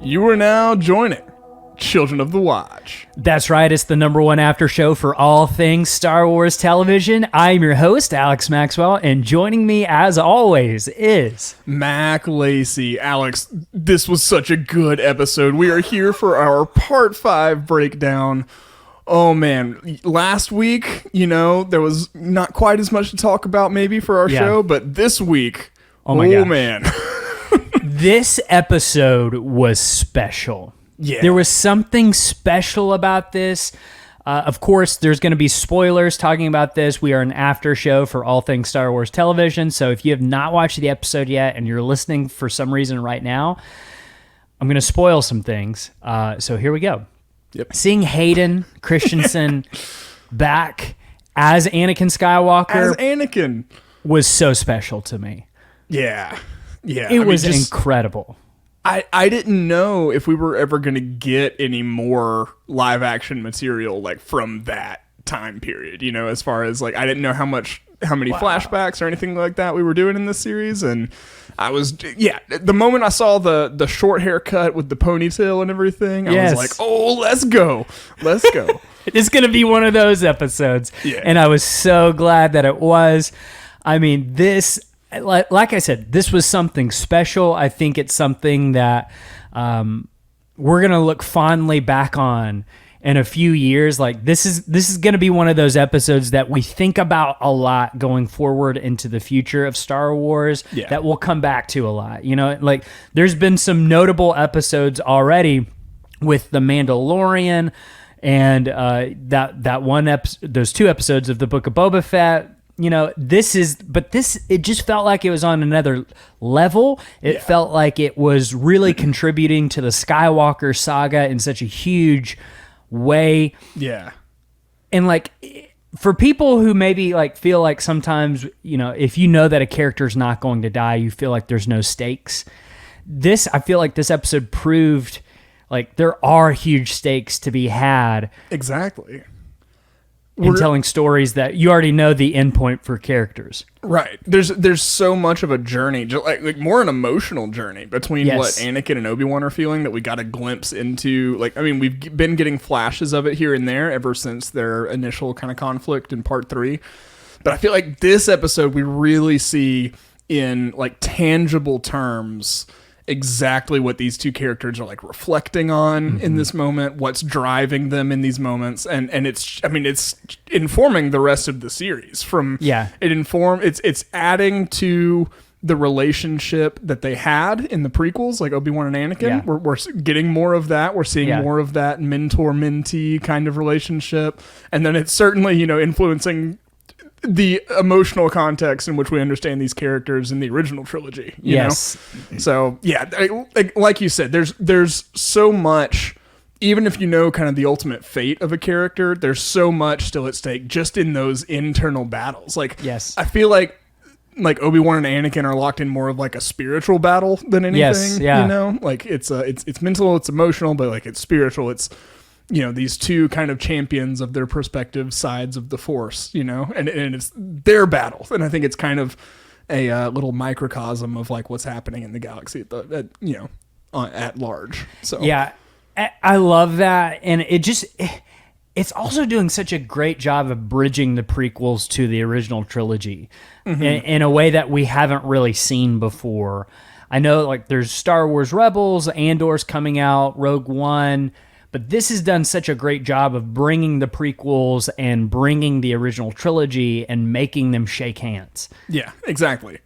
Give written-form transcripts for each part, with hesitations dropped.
You are now joining Children of the Watch. That's right, it's the number one after show for all things Star Wars television. I'm your host, Alex Maxwell, and joining me as always is... Mac Lacey. Alex, this was such a good episode. We are here for our Part 5 breakdown. Oh man, last week, there was not quite as much to talk about maybe for our show, but this week, oh man. This episode was special. Yeah. There was something special about this. Of course, there's going to be spoilers talking about this. We are an after show for all things Star Wars television. So if you have not watched the episode yet and you're listening for some reason right now, I'm going to spoil some things. So here we go. Yep. Seeing Hayden Christensen back as Anakin Skywalker was so special to me. Yeah. It was incredible. I didn't know if we were ever going to get any more live action material like from that time period, as far as like I didn't know how many flashbacks or anything like that we were doing in this series. And I was, the moment I saw the short haircut with the ponytail and everything, I was like, oh, let's go. It's going to be one of those episodes. Yeah. And I was so glad that it was. I mean, this, like I said, this was something special. I think it's something that we're going to look fondly back on in a few years. Like this is going to be one of those episodes that we think about a lot going forward into the future of Star Wars that we'll come back to a lot. Like there's been some notable episodes already with The Mandalorian and that one episode, those two episodes of the Book of Boba Fett. It just felt like it was on another level. It felt like it was really contributing to the Skywalker saga in such a huge way. Yeah. And like, for people who maybe like feel like sometimes, if you know that a character's not going to die, you feel like there's no stakes. I feel like this episode proved like there are huge stakes to be had. Exactly. In telling stories that you already know the end point for characters. Right. There's so much of a journey, just like more an emotional journey between what Anakin and Obi-Wan are feeling that we got a glimpse into. We've been getting flashes of it here and there ever since their initial kind of conflict in Part 3. But I feel like this episode we really see in like tangible terms exactly what these two characters are like reflecting on in this moment, what's driving them in these moments, and it's informing the rest of the series it's adding to the relationship that they had in the prequels, like Obi-Wan and Anakin. We're getting more of that. We're seeing more of that mentor-mentee kind of relationship, and then it's certainly influencing the emotional context in which we understand these characters in the original trilogy. You know? So like you said, there's so much, even if you know kind of the ultimate fate of a character, there's so much still at stake just in those internal battles. I feel like Obi-Wan and Anakin are locked in more of like a spiritual battle than anything. Like it's mental, it's emotional, but like it's spiritual. It's these two kind of champions of their respective sides of the Force, and it's their battle. And I think it's kind of a little microcosm of like what's happening in the galaxy at large. So yeah, I love that. And it's also doing such a great job of bridging the prequels to the original trilogy in a way that we haven't really seen before. I know like there's Star Wars Rebels, Andor's coming out, Rogue One, but this has done such a great job of bringing the prequels and bringing the original trilogy and making them shake hands. Yeah, exactly.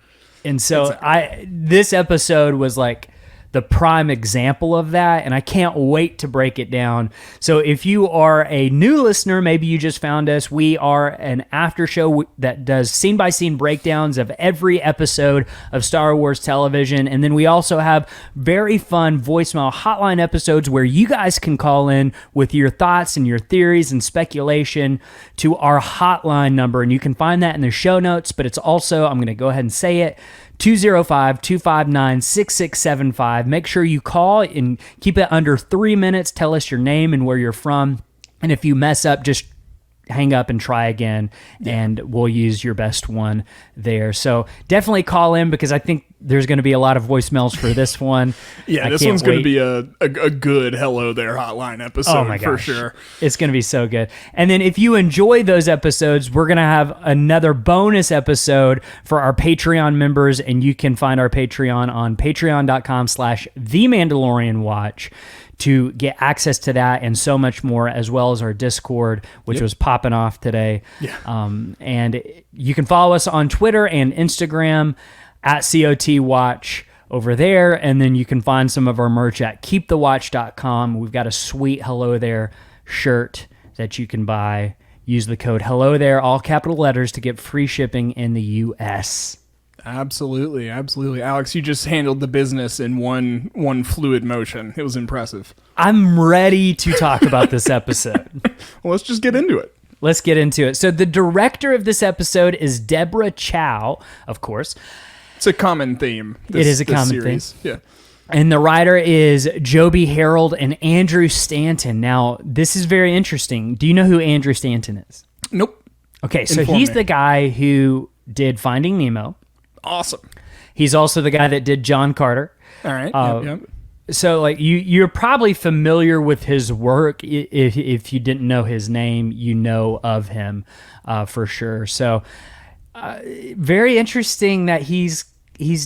And so this episode was like the prime example of that, and I can't wait to break it down. So if you are a new listener, maybe you just found us, we are an after show that does scene-by-scene breakdowns of every episode of Star Wars television, and then we also have very fun voicemail hotline episodes where you guys can call in with your thoughts and your theories and speculation to our hotline number, and you can find that in the show notes, but it's also, I'm going to go ahead and say it, 205-259-6675. Make sure you call and keep it under 3 minutes. Tell us your name and where you're from. And if you mess up, just hang up and try again, and we'll use your best one there. So definitely call in, because I think there's going to be a lot of voicemails for this one. Yeah, this one's going to be a good Hello There hotline episode for sure. It's going to be so good. And then if you enjoy those episodes, we're going to have another bonus episode for our Patreon members, and you can find our Patreon on patreon.com/themandalorianwatch to get access to that and so much more, as well as our Discord, which was popping off today. Yeah. And you can follow us on Twitter and Instagram at COTWatch over there. And then you can find some of our merch at keepthewatch.com. We've got a sweet Hello There shirt that you can buy. Use the code Hello There, all capital letters, to get free shipping in the U.S. Absolutely. Alex, you just handled the business in one fluid motion. It was impressive. I'm ready to talk about this episode. Well, let's just get into it. Let's get into it. So the director of this episode is Deborah Chow, of course. It's a common theme. It is a common theme. Yeah. And the writer is Joby Harold and Andrew Stanton. Now, this is very interesting. Do you know who Andrew Stanton is? Nope. Okay, so he's the guy who did Finding Nemo. Awesome. He's also the guy that did John Carter. All right. Yep. So, like, you're probably familiar with his work. If you didn't know his name, you know of him for sure. So, very interesting that he's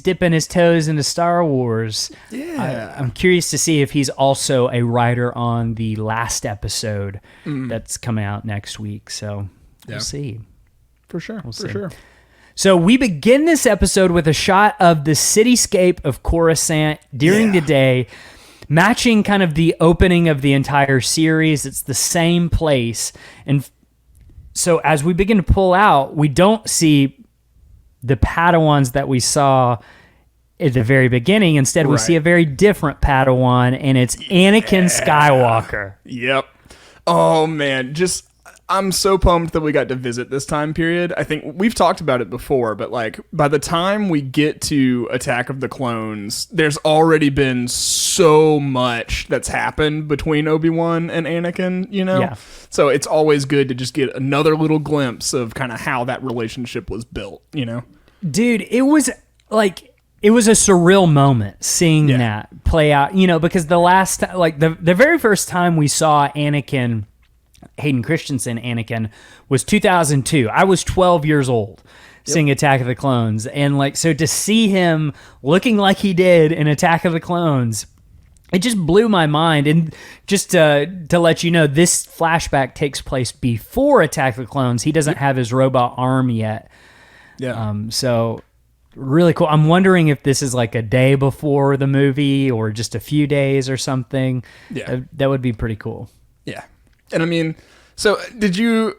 dipping his toes into Star Wars. Yeah. I'm curious to see if he's also a writer on the last episode that's coming out next week. So, we'll see. For sure. For sure. So we begin this episode with a shot of the cityscape of Coruscant during the day, matching kind of the opening of the entire series. It's the same place. And so as we begin to pull out, we don't see the Padawans that we saw at the very beginning. Instead, we see a very different Padawan, and it's Anakin Skywalker. Yep. Oh, man. I'm so pumped that we got to visit this time period. I think we've talked about it before, but like by the time we get to Attack of the Clones, there's already been so much that's happened between Obi-Wan and Anakin, you know? Yeah. So it's always good to just get another little glimpse of kind of how that relationship was built, you know? Dude, it was a surreal moment seeing that play out, you know, because the very first time we saw Anakin, Hayden Christensen Anakin, was 2002. I was 12 years old seeing Attack of the Clones. And like, so to see him looking like he did in Attack of the Clones, it just blew my mind. And just to let you know, this flashback takes place before Attack of the Clones. He doesn't have his robot arm yet. Yeah. So really cool. I'm wondering if this is like a day before the movie or just a few days or something. Yeah. That would be pretty cool. Yeah. And I mean, so to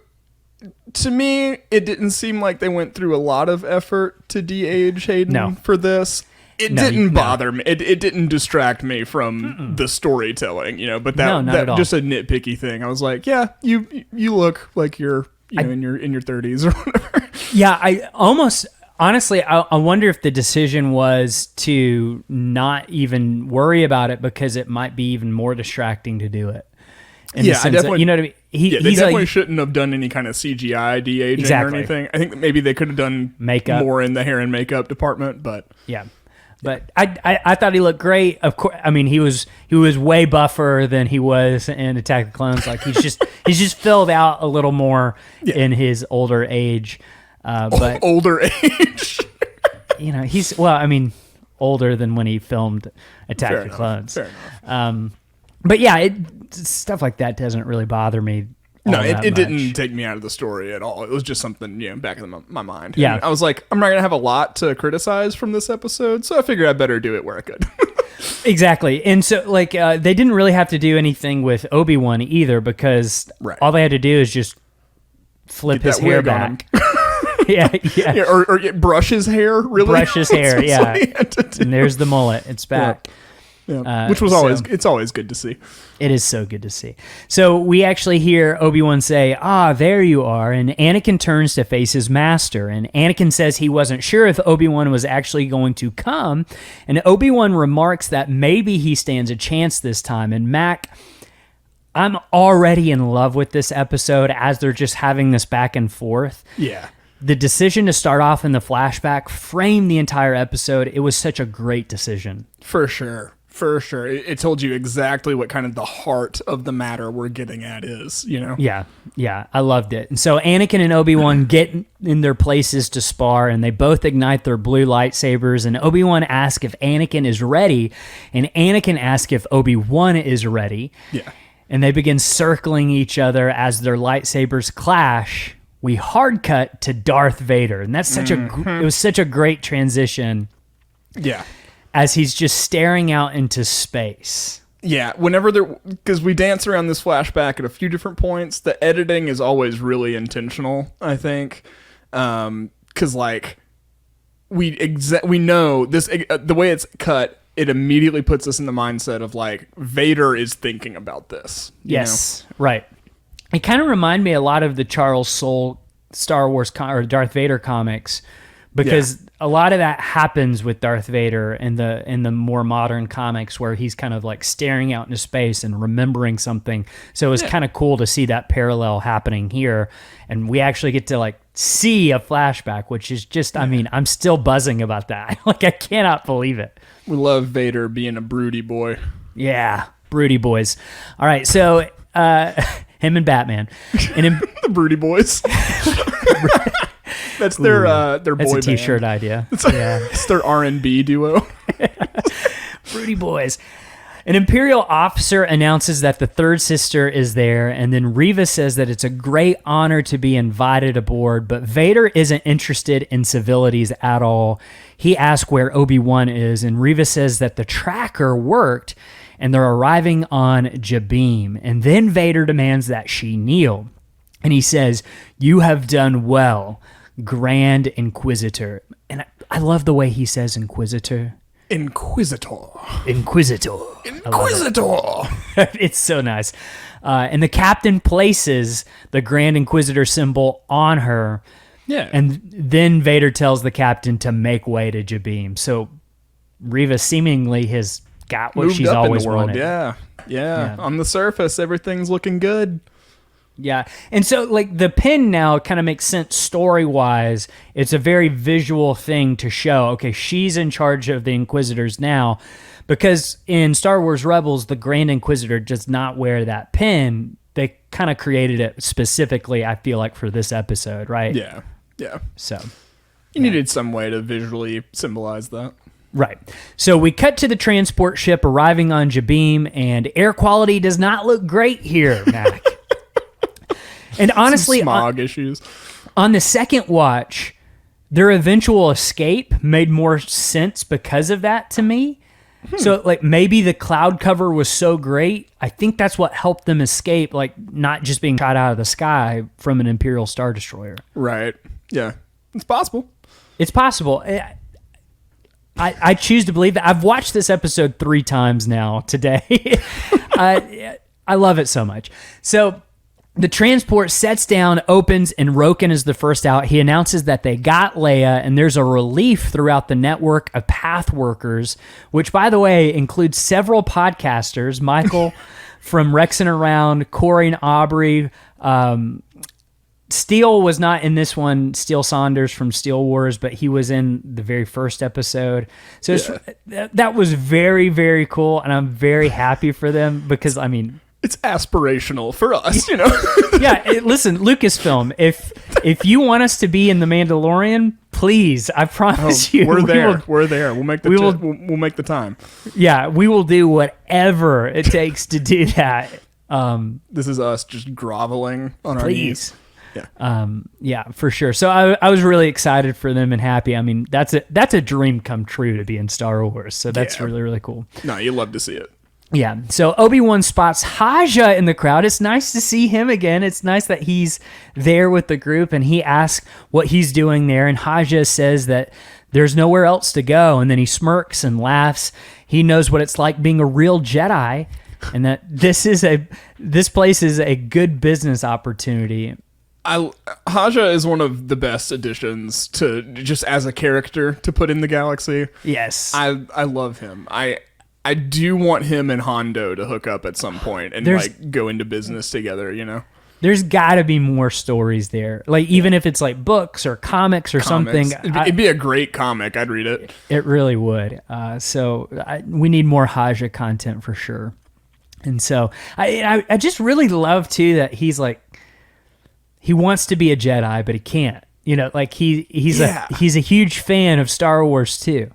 me, it didn't seem like they went through a lot of effort to de-age Hayden for this. It didn't bother me. It didn't distract me from the storytelling, you know, but that just a nitpicky thing. I was like, yeah, you look like you're in your 30s or whatever. Yeah, honestly, I wonder if the decision was to not even worry about it because it might be even more distracting to do it. I definitely. You know what I mean? They definitely shouldn't have done any kind of CGI de-aging or anything. I think maybe they could have done makeup more in the hair and makeup department, but yeah. But I thought he looked great. Of course, I mean he was way buffer than he was in Attack of the Clones. Like he's just filled out a little more in his older age. But older age, you know, he's older than when he filmed Attack of the Clones. Fair enough. But yeah, stuff like that doesn't really bother me. No, it didn't take me out of the story at all. It was just something, back in my mind. Yeah. And I was like, I'm not going to have a lot to criticize from this episode, so I figured I'd better do it where I could. Exactly. And so, like, they didn't really have to do anything with Obi-Wan either because all they had to do is just flip his hair back. Yeah. Or brush his hair, really? Brush his hair, yeah. And there's the mullet. It's back. Yeah. Which was it's always good to see. It is so good to see. So we actually hear Obi-Wan say, there you are. And Anakin turns to face his master. And Anakin says he wasn't sure if Obi-Wan was actually going to come. And Obi-Wan remarks that maybe he stands a chance this time. And Mac, I'm already in love with this episode as they're just having this back and forth. Yeah. the decision to start off in the flashback framed the entire episode. It was such a great decision. For sure. For sure. It told you exactly what kind of the heart of the matter we're getting at is, you know? Yeah. Yeah. I loved it. And so Anakin and Obi-Wan get in their places to spar, and they both ignite their blue lightsabers. And Obi-Wan asks if Anakin is ready, and Anakin asks if Obi-Wan is ready. Yeah. And they begin circling each other as their lightsabers clash. We hard cut to Darth Vader. And that's it was such a great transition. Yeah. As he's just staring out into space. Yeah, because we dance around this flashback at a few different points. The editing is always really intentional, I think, because like we know this the way it's cut, it immediately puts us in the mindset of like Vader is thinking about this. Yes, right. It kind of reminded me a lot of the Charles Soule Star Wars or Darth Vader comics, because a lot of that happens with Darth Vader in the more modern comics, where he's kind of like staring out into space and remembering something. So it was kind of cool to see that parallel happening here, and we actually get to like see a flashback, which is just, I mean, I'm still buzzing about that. Like, I cannot believe it. We love Vader being a broody boy. Yeah, broody boys. All right, so him and Batman, and the broody boys. That's their boy band. That's a t-shirt idea. It's their R&B duo. Broody boys. An Imperial officer announces that the third sister is there, and then Reva says that it's a great honor to be invited aboard, but Vader isn't interested in civilities at all. He asks where Obi-Wan is, and Reva says that the tracker worked, and they're arriving on Jabim. And then Vader demands that she kneel. And he says, "You have done well, Grand Inquisitor." And I love the way he says Inquisitor. Inquisitor. Inquisitor. Inquisitor. It's so nice. And the captain places the Grand Inquisitor symbol on her. Yeah. And then Vader tells the captain to make way to Jabim. So Reva seemingly has got what she's always wanted. Yeah. On the surface, everything's looking good. Yeah. And so like the pin now kind of makes sense story-wise. It's a very visual thing to show, okay, she's in charge of the Inquisitors now, because in Star Wars Rebels, the Grand Inquisitor does not wear that pin. They kind of created it specifically, I feel like, for this episode, right? Yeah. So you needed some way to visually symbolize that. Right. So we cut to the transport ship arriving on Jabim, and air quality does not look great here, Mac. And honestly, smog issues. On the second watch, their eventual escape made more sense because of that to me. So like maybe the cloud cover was so great. I think that's what helped them escape, like not just being shot out of the sky from an Imperial Star Destroyer. Right. Yeah. It's possible. It's possible. I choose to believe that. I've watched this episode 3 times now today. I love it so much. So the transport sets down, opens, and Roken is the first out. He announces that they got Leia, and there's a relief throughout the network of path workers, which, by the way, includes several podcasters. Michael from Rex and Around, Corey and Aubrey. Steele was not in this one, Steele Saunders from Steel Wars, but he was in the very first episode. So that was very, very cool, and I'm very happy for them because, I mean, it's aspirational for us, you know. Listen, Lucasfilm, if you want us to be in The Mandalorian, please, I promise you, we're there. We'll make we'll make the time. Yeah, we will do whatever it takes to do that. This is us just groveling on our knees. Yeah, for sure. So I was really excited for them and happy. I mean, that's a dream come true to be in Star Wars. So that's really, really cool. No, you love to see it. Yeah. So Obi-Wan spots Haja in the crowd. It's nice to see him again. It's nice that he's there with the group, and he asks what he's doing there. And Haja says that there's nowhere else to go. And then he smirks and laughs. He knows what it's like being a real Jedi, and that this place is a good business opportunity. Haja is one of the best additions to just as a character to put in the galaxy. Yes. I love him. I do want him and Hondo to hook up at some point and like go into business together, you know? There's got to be more stories there. Like, even if it's like books or comics or something. It'd be a great comic. I'd read it. It really would. We need more Haja content for sure. And so I just really love too that he's like, he wants to be a Jedi, but he can't. You know, like he's a huge fan of Star Wars too.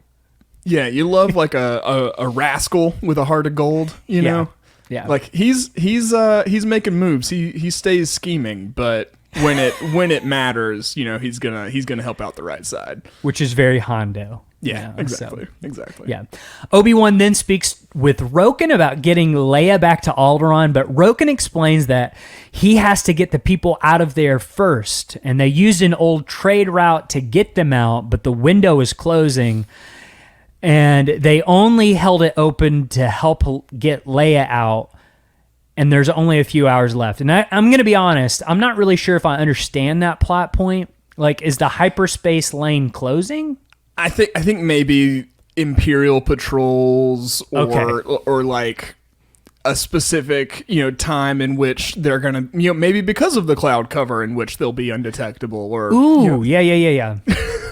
Yeah, you love like a rascal with a heart of gold, you know? Yeah. Like he's making moves. He stays scheming, but when it matters, you know, he's gonna help out the right side. Which is very Hondo. Yeah, you know, exactly. So. Exactly. Yeah. Obi-Wan then speaks with Roken about getting Leia back to Alderaan, but Roken explains that he has to get the people out of there first, and they used an old trade route to get them out, but the window is closing, and they only held it open to help get Leia out, and there's only a few hours left. And I'm going to be honest, I'm not really sure if I understand that plot point. Like, is the hyperspace lane closing? I think maybe Imperial patrols or like a specific, you know, time in which they're gonna, you know, maybe because of the cloud cover in which they'll be undetectable. Or ooh, you know, yeah.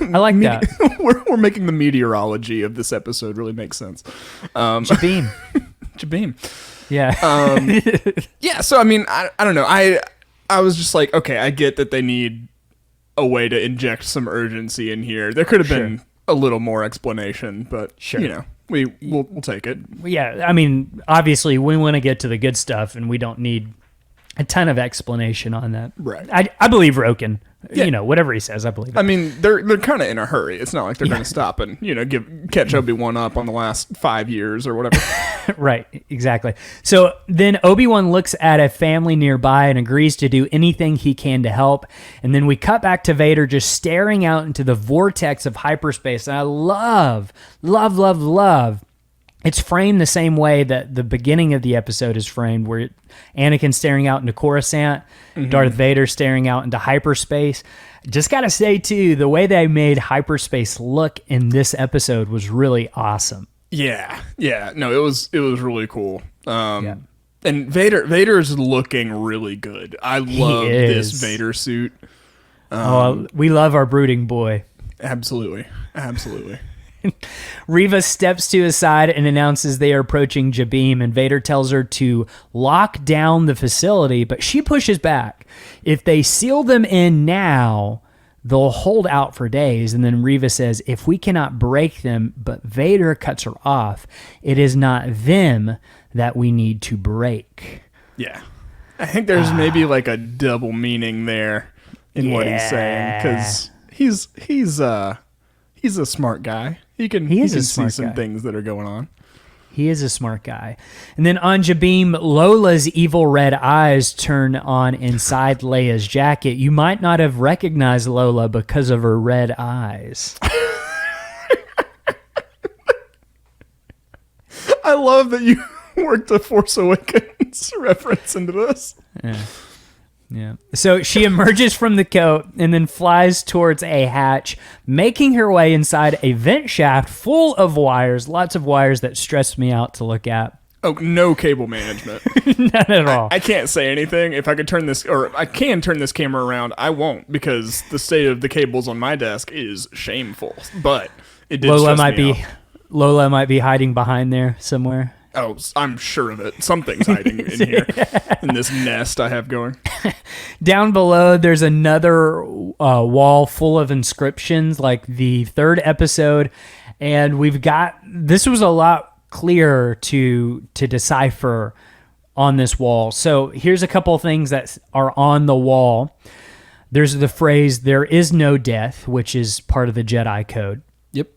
I like that. We're making the meteorology of this episode really make sense. Jabim. Yeah. Yeah. So I mean, I don't know. I was just like, okay, I get that they need a way to inject some urgency in here. There could have been a little more explanation, but you know, we'll take it. Yeah, I mean, obviously we want to get to the good stuff, and we don't need a ton of explanation on that. Right. I believe Roken. Yeah. You know, whatever he says, I believe it. I mean, they're kind of in a hurry. It's not like they're going to stop and, you know, catch Obi-Wan up on the last 5 years or whatever. Right, exactly. So then Obi-Wan looks at a family nearby and agrees to do anything he can to help. And then we cut back to Vader just staring out into the vortex of hyperspace. And I love. It's framed the same way that the beginning of the episode is framed, where Anakin staring out into Coruscant, Darth Vader staring out into hyperspace. Just got to say, too, the way they made hyperspace look in this episode was really awesome. Yeah. No, it was really cool. And Vader's looking really good. I love this Vader suit. We love our brooding boy. Absolutely. Reva steps to his side and announces they are approaching Jabim, and Vader tells her to lock down the facility, but she pushes back. If they seal them in now, they'll hold out for days. And then Reva says, if we cannot break them, but Vader cuts her off, it is not them that we need to break. Yeah. I think there's maybe like a double meaning there in what he's saying, because he's a smart guy. He can see some things that are going on. He is a smart guy. And then on Jabim, Lola's evil red eyes turn on inside Leia's jacket. You might not have recognized Lola because of her red eyes. I love that you worked a Force Awakens reference into this. Yeah. So she emerges from the coat and then flies towards a hatch, making her way inside a vent shaft full of wires, lots of wires that stress me out to look at. Oh, no cable management. None at all. I can't say anything. If I could turn this, or I can turn this camera around, I won't, because the state of the cables on my desk is shameful. But it did stress me out. Lola might be hiding behind there somewhere. Oh, I'm sure of it. Something's hiding in here, in this nest I have going. Down below, there's another wall full of inscriptions, like the third episode, and this was a lot clearer to decipher on this wall. So here's a couple of things that are on the wall. There's the phrase, "There is no death," which is part of the Jedi code. Yep.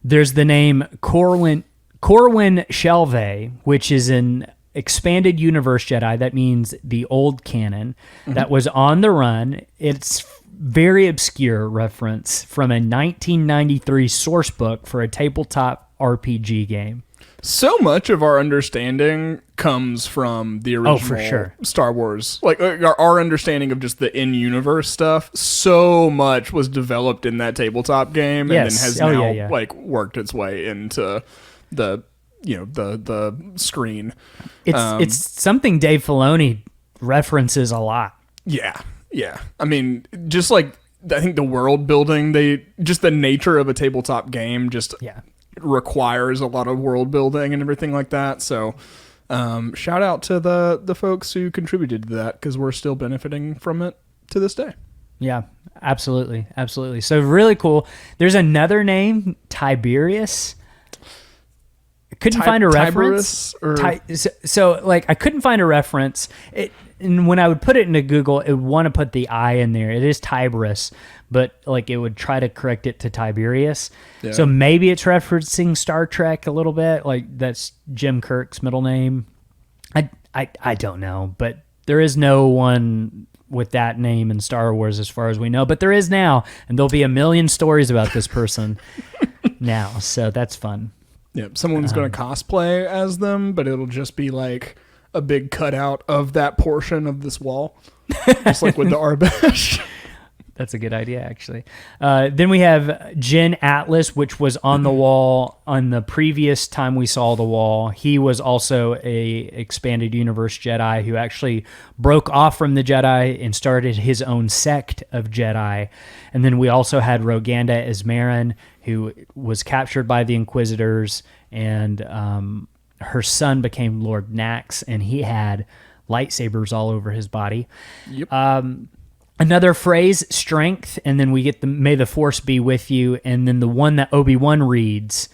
There's the name Corwin Shelvey, which is an expanded universe Jedi. That means the old canon that was on the run. It's very obscure reference from a 1993 source book for a tabletop RPG game. So much of our understanding comes from the original Star Wars. Like our understanding of just the in-universe stuff, so much was developed in that tabletop game and then has now like worked its way into the screen. It's something Dave Filoni references a lot. Yeah. I mean, just like I think the world building, just the nature of a tabletop game just requires a lot of world building and everything like that. So shout out to the folks who contributed to that, because we're still benefiting from it to this day. Yeah, absolutely. So really cool. There's another name, Tiberius. I couldn't find a reference. So like I couldn't find a reference. And when I would put it into Google, it would want to put the I in there. It is Tiberius, but like it would try to correct it to Tiberius. Yeah. So maybe it's referencing Star Trek a little bit. Like that's Jim Kirk's middle name. I don't know, but there is no one with that name in Star Wars as far as we know, but there is now, and there'll be a million stories about this person now. So that's fun. Yeah, someone's going to cosplay as them, but it'll just be like a big cutout of that portion of this wall, just like with the Aurabesh. That's a good idea, actually. Then we have Jin Atlas, which was on the wall on the previous time we saw the wall. He was also a expanded universe Jedi who actually broke off from the Jedi and started his own sect of Jedi. And then we also had Roganda Ismarin, who was captured by the Inquisitors, and her son became Lord Nax, and he had lightsabers all over his body. Yep. Another phrase, strength, and then we get the "May the Force be with you," and then the one that Obi-Wan reads,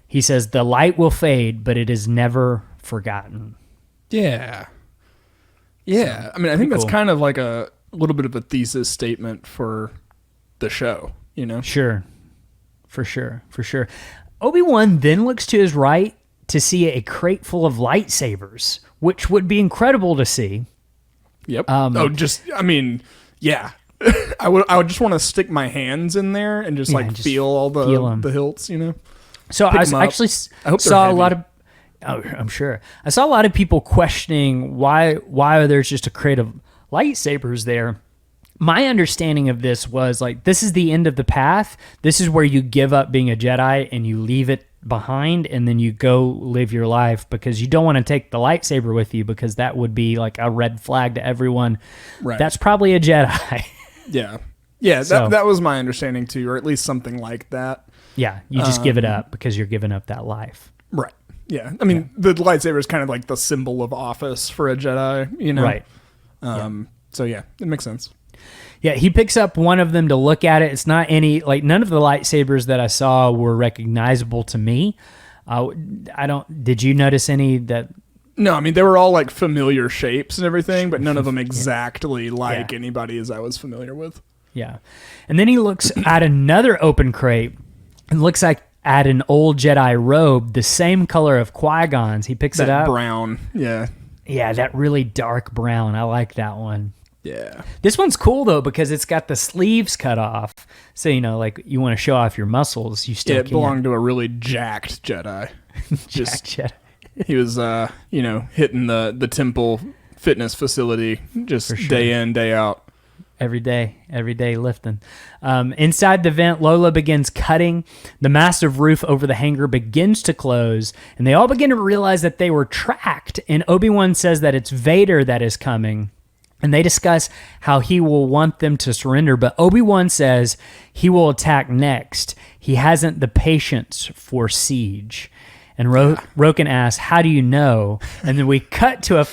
he says, "The light will fade, but it is never forgotten." Yeah. So, I mean, I think that's kind of like a little bit of a thesis statement for the show, you know? Sure. For sure. Obi-Wan then looks to his right to see a crate full of lightsabers, which would be incredible to see. Yep. Yeah. I would just want to stick my hands in there and just feel all the hilts, you know? So I saw a lot of, I'm sure. I saw a lot of people questioning why there's just a crate of lightsabers there. My understanding of this was like, this is the end of the path. This is where you give up being a Jedi and you leave it behind, and then you go live your life, because you don't want to take the lightsaber with you, because that would be like a red flag to everyone. Right. That's probably a Jedi. Yeah. That was my understanding too, or at least something like that. Yeah. You just give it up because you're giving up that life. Right. Yeah. I mean, the lightsaber is kind of like the symbol of office for a Jedi, you know? Right. So yeah, it makes sense. Yeah, he picks up one of them to look at it. It's not none of the lightsabers that I saw were recognizable to me. Did you notice any that? No, I mean, they were all like familiar shapes and everything, but none of them exactly like anybody as I was familiar with. Yeah. And then he looks at another open crate and looks like at an old Jedi robe, the same color of Qui-Gon's. He picks it up. Brown. Yeah. Yeah, that really dark brown. I like that one. Yeah. This one's cool though, because it's got the sleeves cut off. So, you know, like you want to show off your muscles, you still it belonged to a really jacked Jedi. Jedi. He was hitting the temple fitness facility just day in, day out. Every day lifting. Inside the vent, Lola begins cutting. The massive roof over the hangar begins to close, and they all begin to realize that they were tracked. And Obi-Wan says that it's Vader that is coming. And they discuss how he will want them to surrender, but Obi-Wan says he will attack next. He hasn't the patience for siege. And Roken asks, "How do you know?" And then we cut to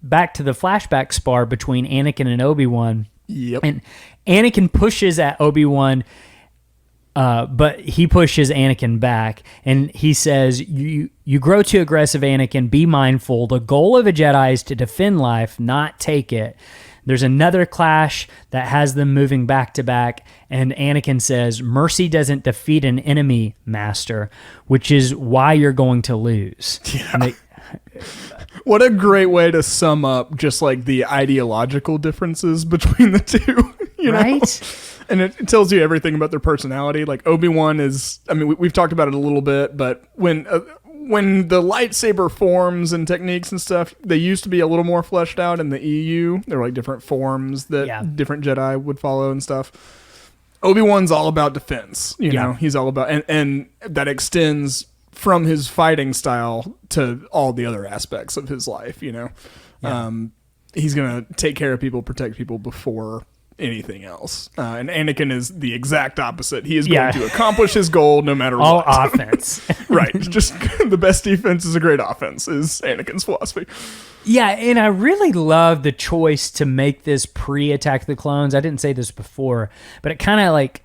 back to the flashback spar between Anakin and Obi-Wan. Yep. And Anakin pushes at Obi-Wan, but he pushes Anakin back, and he says, you grow too aggressive, Anakin. Be mindful. The goal of a Jedi is to defend life, not take it. There's another clash that has them moving back to back, and Anakin says, "Mercy doesn't defeat an enemy, Master, which is why you're going to lose." Yeah. What a great way to sum up just like the ideological differences between the two, you know? Right? And it tells you everything about their personality. Like Obi-Wan is, I mean, we've talked about it a little bit, but when the lightsaber forms and techniques and stuff, they used to be a little more fleshed out in the EU. There were like different forms that different Jedi would follow and stuff. Obi-Wan's all about defense, you know, he's all about, and that extends from his fighting style to all the other aspects of his life, you know? he's gonna take care of people, protect people before anything else. And Anakin is the exact opposite. He is going to accomplish his goal no matter all what. All offense. Right. Just the best defense is a great offense is Anakin's philosophy. Yeah, and I really love the choice to make this pre-Attack of the Clones. I didn't say this before, but it kind of like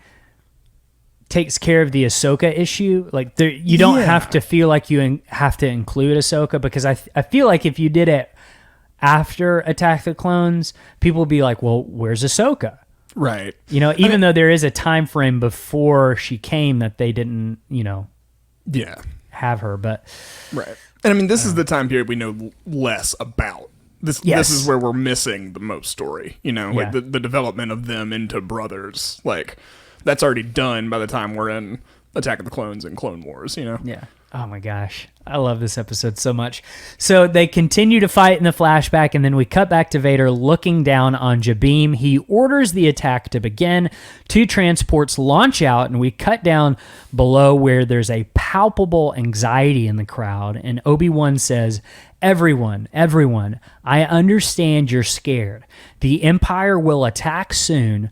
takes care of the Ahsoka issue. Like you don't have to feel like you have to include Ahsoka, because I feel like if you did it after Attack of the Clones, people would be like, well, where's Ahsoka? Right. Even though there is a time frame before she came that they didn't, have her. But right. And I mean, this is the time period we know less about. This is where we're missing the most story. Like the development of them into brothers. Like that's already done by the time we're in Attack of the Clones and Clone Wars. Yeah. Oh my gosh. I love this episode so much. So they continue to fight in the flashback, and then we cut back to Vader looking down on Jabim. He orders the attack to begin. 2 transports launch out, and we cut down below where there's a palpable anxiety in the crowd, and Obi-Wan says, everyone, I understand you're scared. The Empire will attack soon.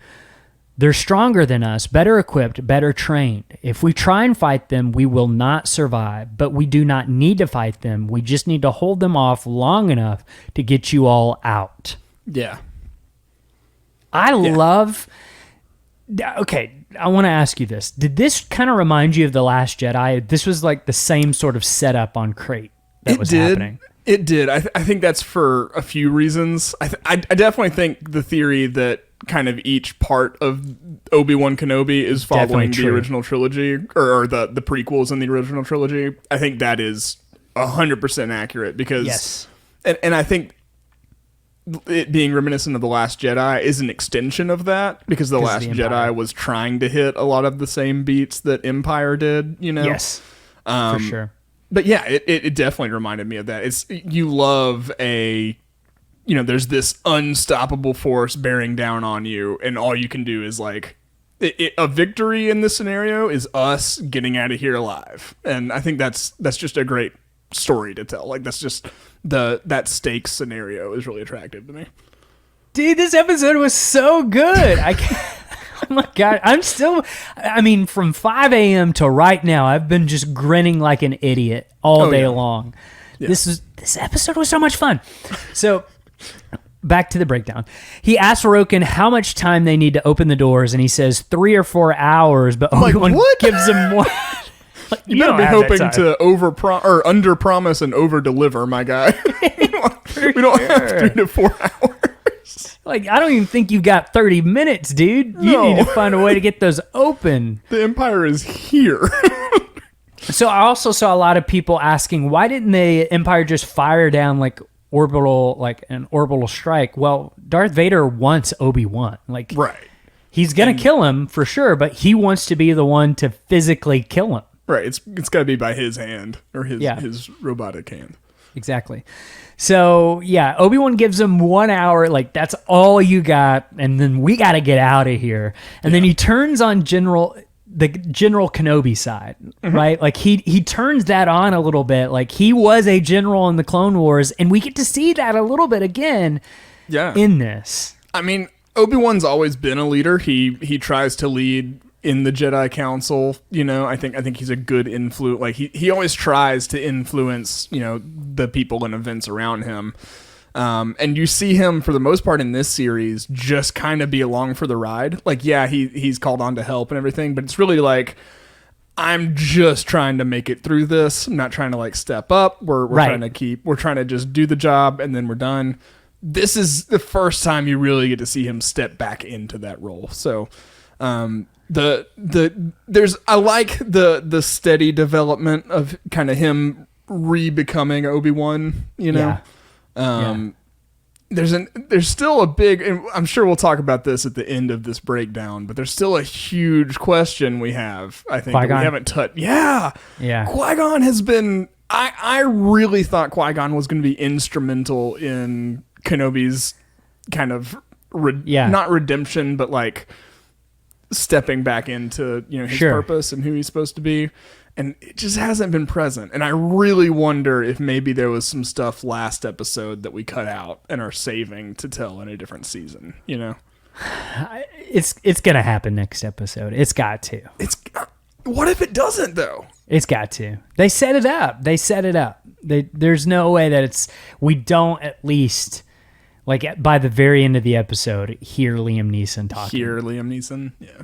They're stronger than us, better equipped, better trained. If we try and fight them, we will not survive, but we do not need to fight them. We just need to hold them off long enough to get you all out. Yeah. I love... Okay, I want to ask you this. Did this kind of remind you of The Last Jedi? This was like the same sort of setup on Crate that was happening. It did. I think that's for a few reasons. I definitely think the theory that kind of each part of Obi-Wan Kenobi is following the original trilogy or the prequels in the original trilogy. I think that is 100% accurate because, and I think it being reminiscent of The Last Jedi is an extension of that because The Last Jedi was trying to hit a lot of the same beats that Empire did, Yes, for sure. But yeah, it definitely reminded me of that. You love there's this unstoppable force bearing down on you, and all you can do is like a victory in this scenario is us getting out of here alive. And I think that's just a great story to tell. Like that's just that stakes scenario is really attractive to me. Dude, this episode was so good. Oh my God. From 5 a.m. to right now, I've been just grinning like an idiot all day long. Yeah. This episode was so much fun. So back to the breakdown. He asks Roken how much time they need to open the doors, and he says 3 or 4 hours, but Obi-Wan gives him more. You better be hoping to under promise and over deliver, my guy. we don't have 3 to 4 hours. I don't even think you've got 30 minutes, dude. You need to find a way to get those open. The Empire is here. So I also saw a lot of people asking, why didn't the Empire just fire down an orbital strike? Well, Darth Vader wants Obi-Wan. Right. He's going to kill him for sure, but he wants to be the one to physically kill him. Right. It's got to be by his hand or his robotic hand. Exactly. So, Obi-Wan gives him 1 hour. That's all you got. And then we got to get out of here. And then he turns on General Kenobi side, right? He turns that on a little bit. He was a general in the Clone Wars. And we get to see that a little bit again in this. I mean, Obi-Wan's always been a leader. He tries to lead in the Jedi Council. I think he's a good influence. He always tries to influence, the people and events around him. And you see him for the most part in this series just kind of be along for the ride. He's called on to help and everything, but it's really I'm just trying to make it through this. I'm not trying to step up. We're trying to just do the job and then we're done. This is the first time you really get to see him step back into that role. So, I like the steady development of kind of him re-becoming Obi-Wan, There's still a big, and I'm sure we'll talk about this at the end of this breakdown, but there's still a huge question we have, I think, that we haven't touched. Yeah. Qui-Gon has been, I really thought Qui-Gon was going to be instrumental in Kenobi's kind of, not redemption, but stepping back into his purpose and who he's supposed to be. And it just hasn't been present. And I really wonder if maybe there was some stuff last episode that we cut out and are saving to tell in a different season, you know? It's going to happen next episode. It's got to. What if it doesn't, though? It's got to. They set it up. There's no way that we don't at least, like, by the very end of the episode, hear Liam Neeson talking. Yeah.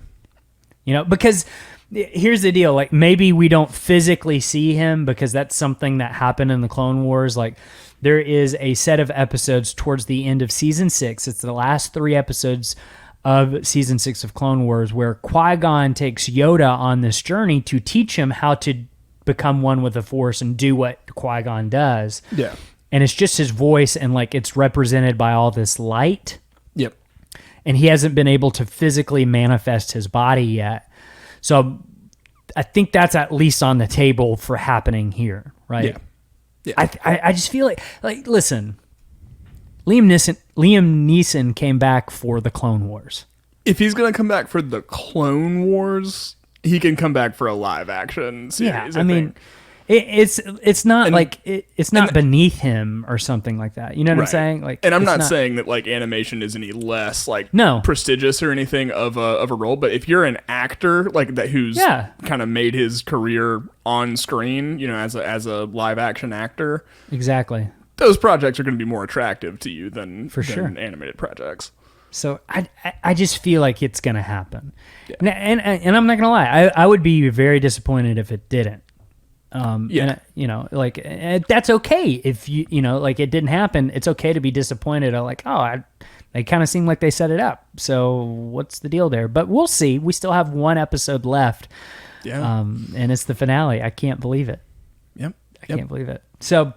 You know, because here's the deal. Like, maybe we don't physically see him because that's something that happened in the Clone Wars. Like, there is a set of episodes towards the end of season 6. It's the last 3 episodes of season 6 of Clone Wars where Qui-Gon takes Yoda on this journey to teach him how to become one with the Force and do what Qui-Gon does. Yeah. And it's just his voice, and like it's represented by all this light. Yep. And he hasn't been able to physically manifest his body yet. So I think that's at least on the table for happening here, right? Yeah. I just feel like listen, Liam Neeson came back for the Clone Wars. If he's going to come back for the Clone Wars, he can come back for a live action series. Yeah, I mean, it's not it's not beneath him or something like that. You know what I'm saying? Like, and I'm not saying that like animation is any less like prestigious or anything of a role. But if you're an actor like that who's kind of made his career on screen, you know, as a live action actor, exactly, those projects are going to be more attractive to you than animated projects. So I just feel like it's going to happen. Yeah. And I'm not going to lie. I would be very disappointed if it didn't. And, you know, like, that's okay. If you know, like it didn't happen, it's okay to be disappointed. I'm like, they kind of seem like they set it up. So what's the deal there? But we'll see. We still have 1 episode left. Yeah. And it's the finale. I can't believe it. Yep. I can't believe it. So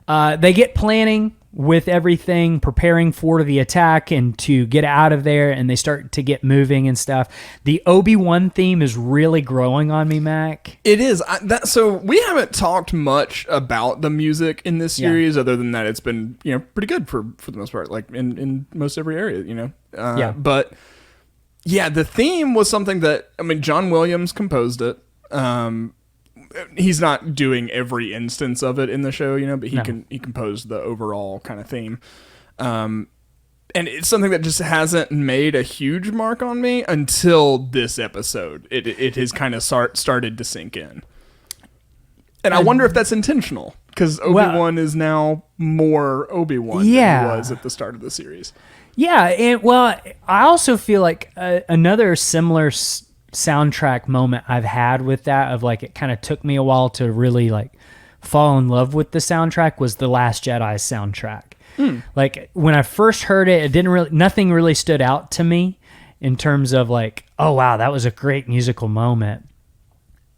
they get planning with everything, preparing for the attack and to get out of there, and they start to get moving and stuff. The Obi-Wan theme is really growing on me, Mac. It is. So we haven't talked much about the music in this series, other than that it's been, you know, pretty good for the most part, like in most every area, you know. But yeah, the theme was something that, I mean, John Williams composed it. He's not doing every instance of it in the show, you know, but he composed the overall kind of theme. And it's something that just hasn't made a huge mark on me until this episode. It has kind of started to sink in. And I wonder if that's intentional, because Obi-Wan is now more Obi-Wan than he was at the start of the series. Yeah, and I also feel like another similar soundtrack moment I've had with that, of like it kind of took me a while to really like fall in love with the soundtrack, was The Last Jedi soundtrack. Like when I first heard it, nothing really stood out to me in terms of like, oh wow, that was a great musical moment.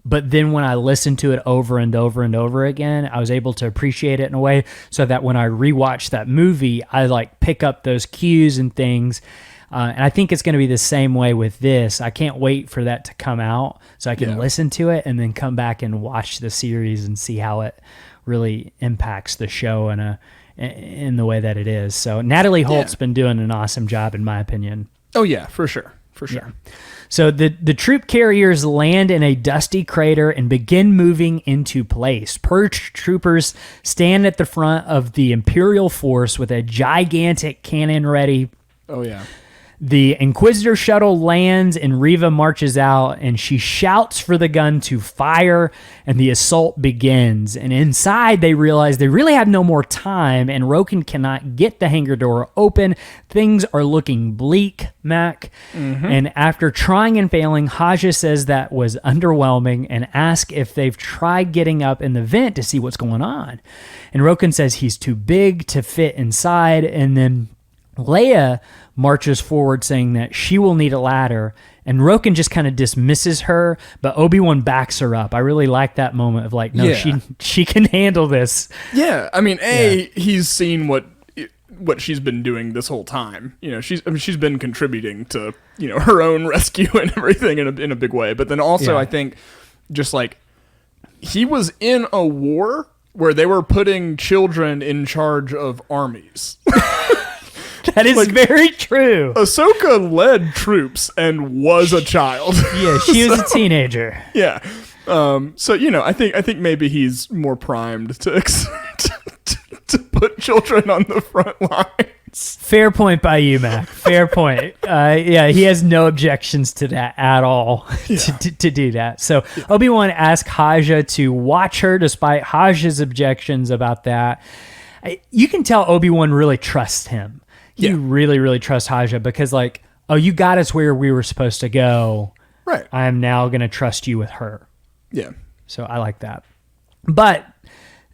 But then when I listened to it over and over and over again, I was able to appreciate it in a way so that when I rewatch that movie, I like pick up those cues and things. And I think it's going to be the same way with this. I can't wait for that to come out so I can listen to it and then come back and watch the series and see how it really impacts the show in the way that it is. So Natalie Holt's been doing an awesome job, in my opinion. Oh yeah, for sure. Yeah. So the troop carriers land in a dusty crater and begin moving into place. Purge troopers stand at the front of the Imperial force with a gigantic cannon ready. Oh yeah. The Inquisitor shuttle lands and Reva marches out and she shouts for the gun to fire and the assault begins. And inside they realize they really have no more time and Roken cannot get the hangar door open. Things are looking bleak, Mac. Mm-hmm. And after trying and failing, Haja says that was underwhelming and asks if they've tried getting up in the vent to see what's going on. And Roken says he's too big to fit inside, and then Leia marches forward saying that she will need a ladder, and Roken just kind of dismisses her, but Obi-Wan backs her up. I really like that moment of like, no, she can handle this. Yeah, I mean, he's seen what she's been doing this whole time. You know, she's been contributing to, you know, her own rescue and everything in a big way. But then also, I think just like he was in a war where they were putting children in charge of armies. That is like, very true. Ahsoka led troops and was a child. Yeah, she was a teenager. Yeah. So I think maybe he's more primed to to put children on the front lines. Fair point by you, Mac. Fair point. Yeah, he has no objections to that at all to do that. So Obi-Wan asks Haja to watch her despite Haja's objections about that. You can tell Obi-Wan really trusts him. He really, really trusts Haja because like, oh, you got us where we were supposed to go. Right. I am now going to trust you with her. Yeah. So I like that. But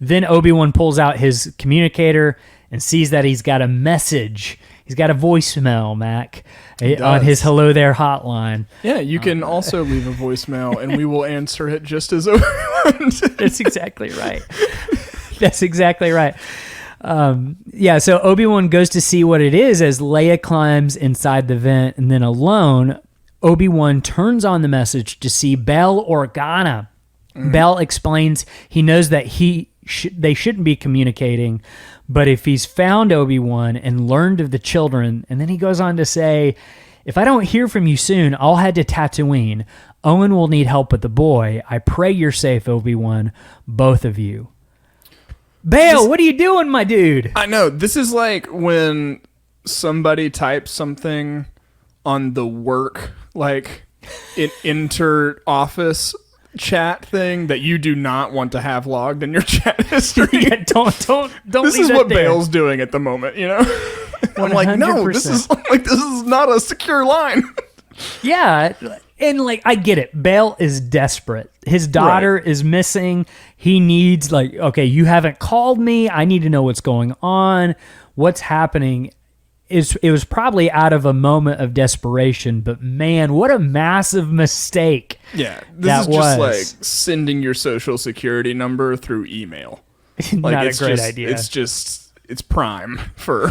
then Obi-Wan pulls out his communicator and sees that he's got a message. He's got a voicemail, Mac, on his Hello There hotline. Yeah, you can also leave a voicemail, and we will answer it just as Obi-Wan did. That's exactly right. That's exactly right. So Obi-Wan goes to see what it is as Leia climbs inside the vent, and then alone, Obi-Wan turns on the message to see Bail Organa. Bail explains he knows that they shouldn't be communicating, but if he's found Obi-Wan and learned of the children, and then he goes on to say, if I don't hear from you soon, I'll head to Tatooine. Owen will need help with the boy. I pray you're safe, Obi-Wan, both of you. Bail, what are you doing, my dude? I know. This is like when somebody types something on the work, like inter-office chat thing that you do not want to have logged in your chat history. Yeah, don't. This is what Bail's doing at the moment, I'm like, no, this is not a secure line. Yeah, and like I get it. Bail is desperate. His daughter is missing. He needs okay, you haven't called me. I need to know what's going on. What's happening? It was probably out of a moment of desperation, but man, what a massive mistake. Yeah, this is just like sending your social security number through email. Not a great idea. It's prime for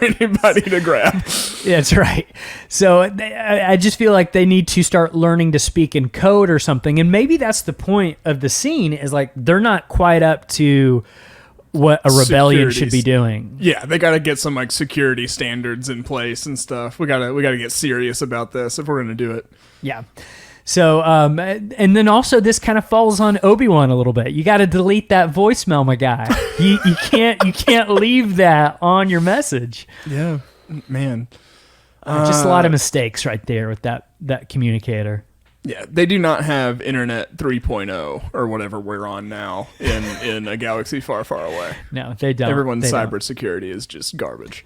anybody to grab. That's right. So I just feel like they need to start learning to speak in code or something. And maybe that's the point of the scene is like they're not quite up to what a rebellion should be doing. Yeah, they got to get some like security standards in place and stuff. We got to get serious about this if we're going to do it. Yeah. So, and then also this kind of falls on Obi-Wan a little bit. You got to delete that voicemail, my guy. You can't leave that on your message. Yeah, man. Just a lot of mistakes right there with that communicator. Yeah, they do not have Internet 3.0 or whatever we're on now in a galaxy far, far away. No, they don't. Everyone's cybersecurity is just garbage.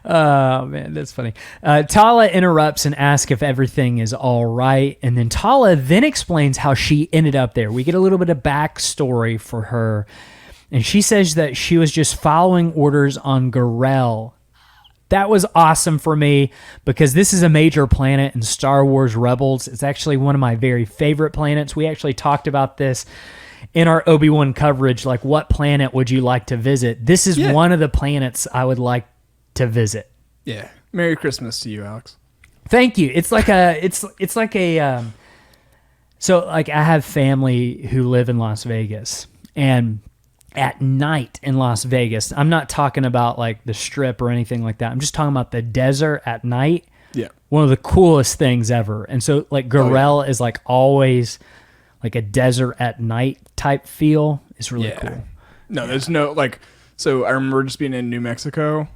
Oh, man, that's funny. Tala interrupts and asks if everything is all right, and then Tala then explains how she ended up there. We get a little bit of backstory for her, and she says that she was just following orders on Garel. That was awesome for me because this is a major planet in Star Wars Rebels. It's actually one of my very favorite planets. We actually talked about this in our Obi-Wan coverage, like what planet would you like to visit? This is one of the planets I would like to visit. Yeah. Merry Christmas to you, Alex. Thank you. It's like a so like I have family who live in Las Vegas, and at night in Las Vegas, I'm not talking about like the strip or anything like that. I'm just talking about the desert at night. Yeah. One of the coolest things ever. And so like Garel is like always like a desert at night type feel. It's really cool. No, there's no like, so I remember just being in New Mexico.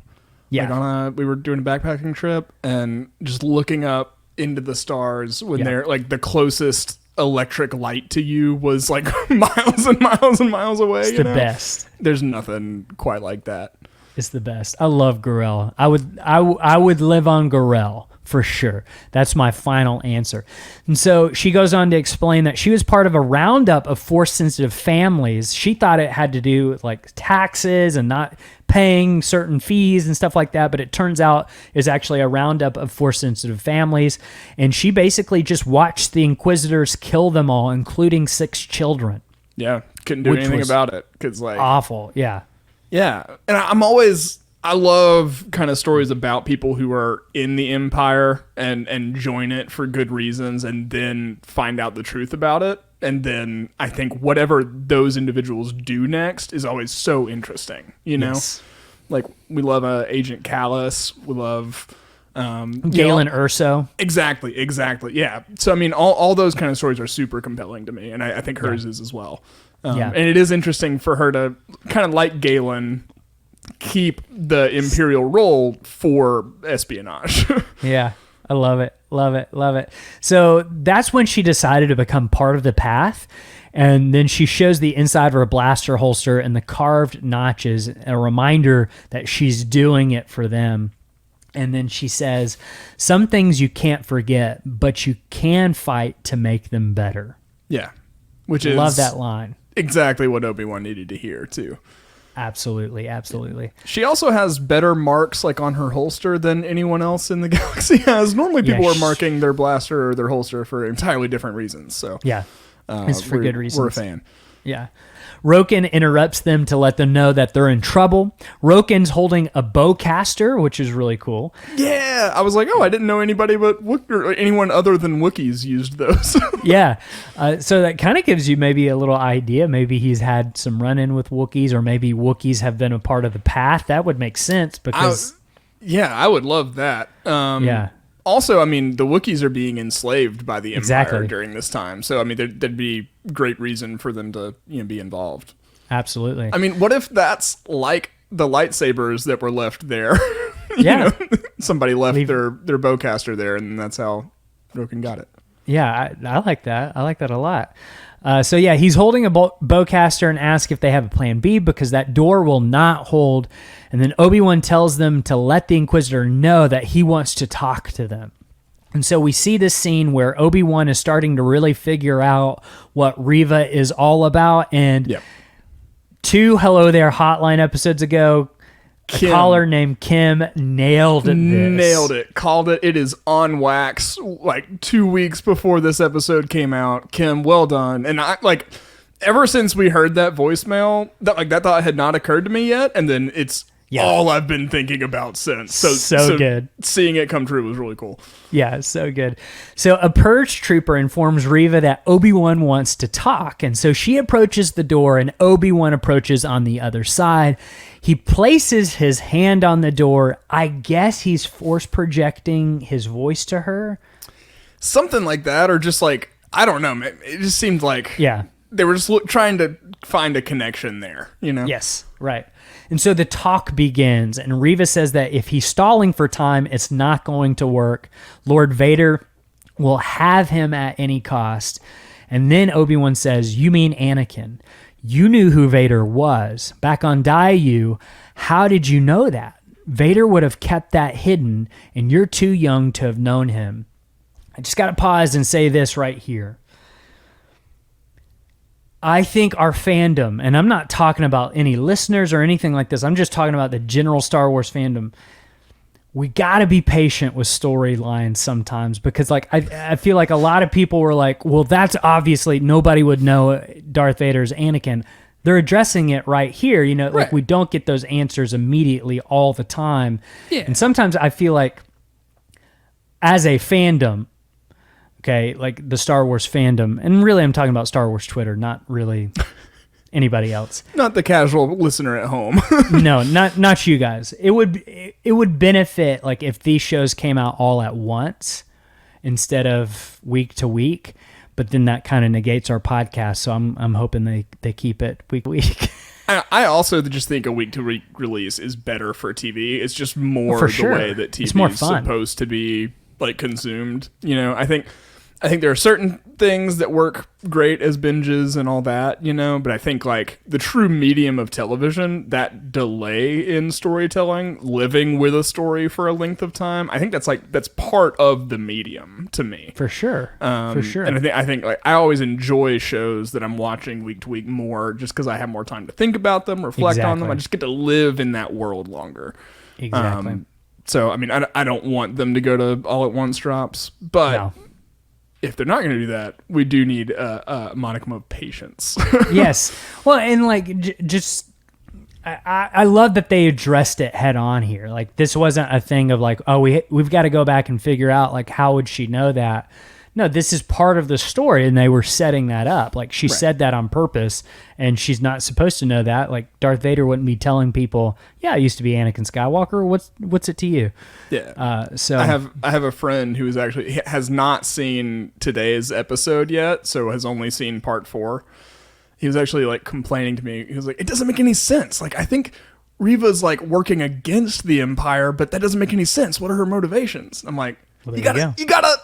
Yeah. Like we were doing a backpacking trip and just looking up into the stars when they're like the closest electric light to you was like miles and miles and miles away. It's the best. There's nothing quite like that. It's the best. I love Garel. I would live on Garel for sure. That's my final answer. And so she goes on to explain that she was part of a roundup of Force-sensitive families. She thought it had to do with like taxes and not paying certain fees and stuff like that, but it turns out it's actually a roundup of Force-sensitive families. And she basically just watched the Inquisitors kill them all, including 6 children. Yeah, couldn't do anything about it because like awful. Yeah. Yeah, and I love kind of stories about people who are in the Empire and join it for good reasons and then find out the truth about it. And then I think whatever those individuals do next is always so interesting, you know? Yes. Like, we love Agent Callus. We love Galen Erso. Exactly. Yeah. So, I mean, all those kind of stories are super compelling to me, and I think hers is as well. And it is interesting for her to kind of, like Galen, keep the Imperial role for espionage. Yeah. I love it. So that's when she decided to become part of the Path. And then she shows the inside of her blaster holster and the carved notches, a reminder that she's doing it for them. And then she says, some things you can't forget, but you can fight to make them better. Yeah. Which is... Love that line. Exactly what Obi-Wan needed to hear, too. Absolutely. She also has better marks like on her holster than anyone else in the galaxy has. Normally people are marking their blaster or their holster for entirely different reasons. So yeah, it's for good reasons. We're a fan. Yeah. Roken interrupts them to let them know that they're in trouble. Roken's holding a bowcaster, which is really cool. Yeah, I was like, I didn't know anybody but or anyone other than Wookiees used those. Yeah, so that kind of gives you maybe a little idea. Maybe he's had some run-in with Wookiees, or maybe Wookiees have been a part of the Path. That would make sense because... I would love that. Yeah. Also, I mean, the Wookiees are being enslaved by the Empire during this time. So, I mean, there'd be great reason for them to be involved. Absolutely. I mean, what if that's like the lightsabers that were left there? Yeah. Somebody left their bowcaster there, and that's how Roken got it. Yeah, I like that. I like that a lot. So yeah, he's holding a bowcaster and asks if they have a plan B because that door will not hold. And then Obi-Wan tells them to let the Inquisitor know that he wants to talk to them. And so we see this scene where Obi-Wan is starting to really figure out what Reva is all about. And 2 Hello There Hotline episodes ago, a caller named Kim nailed it. Called it. It is on wax. Like 2 weeks before this episode came out. Kim, well done. And I ever since we heard that voicemail, that thought had not occurred to me yet. And then it's all I've been thinking about since. So good. Seeing it come true was really cool. Yeah, so good. So a purge trooper informs Reva that Obi-Wan wants to talk. And so she approaches the door and Obi-Wan approaches on the other side. He places his hand on the door. I guess he's force projecting his voice to her. Something like that, or just like, I don't know. It just seemed like they were just trying to find a connection there, Yes, right. And so the talk begins, and Reva says that if he's stalling for time, it's not going to work. Lord Vader will have him at any cost. And then Obi-Wan says, you mean Anakin? You knew who Vader was. Back on Daiyu, how did you know that? Vader would have kept that hidden, and you're too young to have known him. I just got to pause and say this right here. I think our fandom, and I'm not talking about any listeners or anything like this, I'm just talking about the general Star Wars fandom. We got to be patient with storylines sometimes because I feel like a lot of people were like, well, that's obviously nobody would know Darth Vader's Anakin. They're addressing it right here. Like we don't get those answers immediately all the time. Yeah. And sometimes I feel like as a fandom, okay, like the Star Wars fandom, and really I'm talking about Star Wars Twitter, not really anybody else. Not the casual listener at home. No, not you guys. It would benefit like if these shows came out all at once instead of week to week, but then that kind of negates our podcast, so I'm hoping they keep it week to week. I also just think a week-to-week release is better for TV. It's just more the way that TV is supposed to be consumed. I think there are certain things that work great as binges and all that, but I think the true medium of television, that delay in storytelling, living with a story for a length of time, I think that's part of the medium to me. For sure. And I think I always enjoy shows that I'm watching week to week more just because I have more time to think about them, reflect on them. I just get to live in that world longer. Exactly. So, I mean, I don't want them to go to all at once drops, but... No. If they're not going to do that, we do need a modicum of patience. Yes. Well, and just I love that they addressed it head on here. Like this wasn't a thing of we've got to go back and figure out how would she know that. no, this is part of the story, and they were setting that up. Like, she said that on purpose, and she's not supposed to know that. Like, Darth Vader wouldn't be telling people, yeah, I used to be Anakin Skywalker. What's it to you? Yeah. So I have a friend who has not seen today's episode yet, so has only seen part 4. He was actually like complaining to me. He was like, it doesn't make any sense. Like, I think Reva's like working against the Empire, but that doesn't make any sense. What are her motivations? I'm like, you gotta you gotta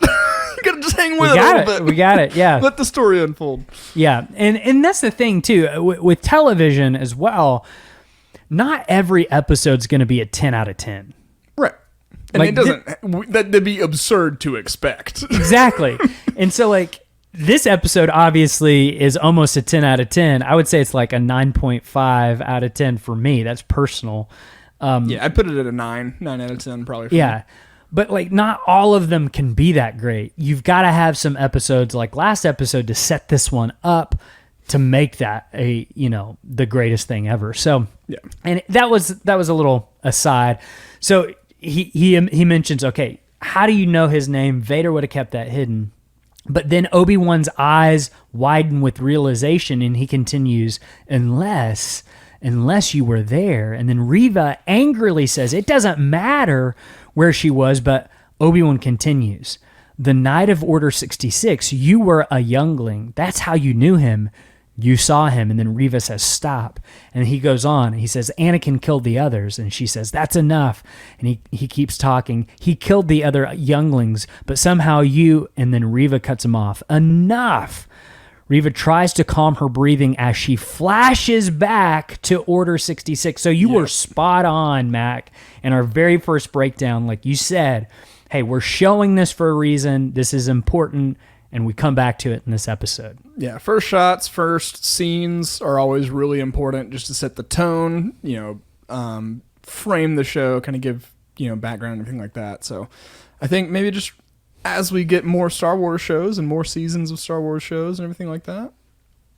just hang with it a little bit. We got it. Yeah. Let the story unfold. Yeah. And that's the thing too, with television as well, not every episode's going to be a 10 out of 10. Right. And like, it doesn't, that'd be absurd to expect. Exactly. And so like, this episode obviously is almost a 10 out of 10. I would say it's like a 9.5 out of 10 for me. That's personal. Yeah, I'd put it at a 9 out of 10 probably. For me. But like not all of them can be that great. You've got to have some episodes like last episode to set this one up to make that the greatest thing ever. So yeah. And that was a little aside. So he mentions, okay, how do you know his name? Vader would have kept that hidden. But then Obi-Wan's eyes widen with realization, and he continues, unless you were there. And then Reva angrily says, it doesn't matter where she was, but Obi-Wan continues. The night of Order 66, you were a youngling. That's how you knew him. You saw him. And then Reva says, stop. And he goes on. He says, Anakin killed the others. And she says, that's enough. And he keeps talking. He killed the other younglings, but somehow you... And then Reva cuts him off. Enough. Reva tries to calm her breathing as she flashes back to Order 66. So you were spot on, Mac, in our very first breakdown. Like you said, hey, we're showing this for a reason. This is important. And we come back to it in this episode. Yeah, first shots, first scenes are always really important just to set the tone, frame the show, kind of give, background and everything like that. So I think maybe just as we get more Star Wars shows and more seasons of Star Wars shows and everything like that,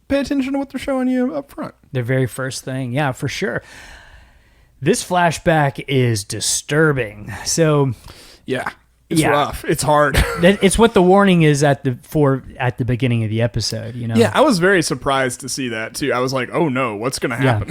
pay attention to what they're showing you up front. The very first thing. Yeah, for sure. This flashback is disturbing. So... yeah. It's rough. It's hard. It's what the warning is at the beginning of the episode, Yeah, I was very surprised to see that too. I was like, "Oh no, what's going to happen?"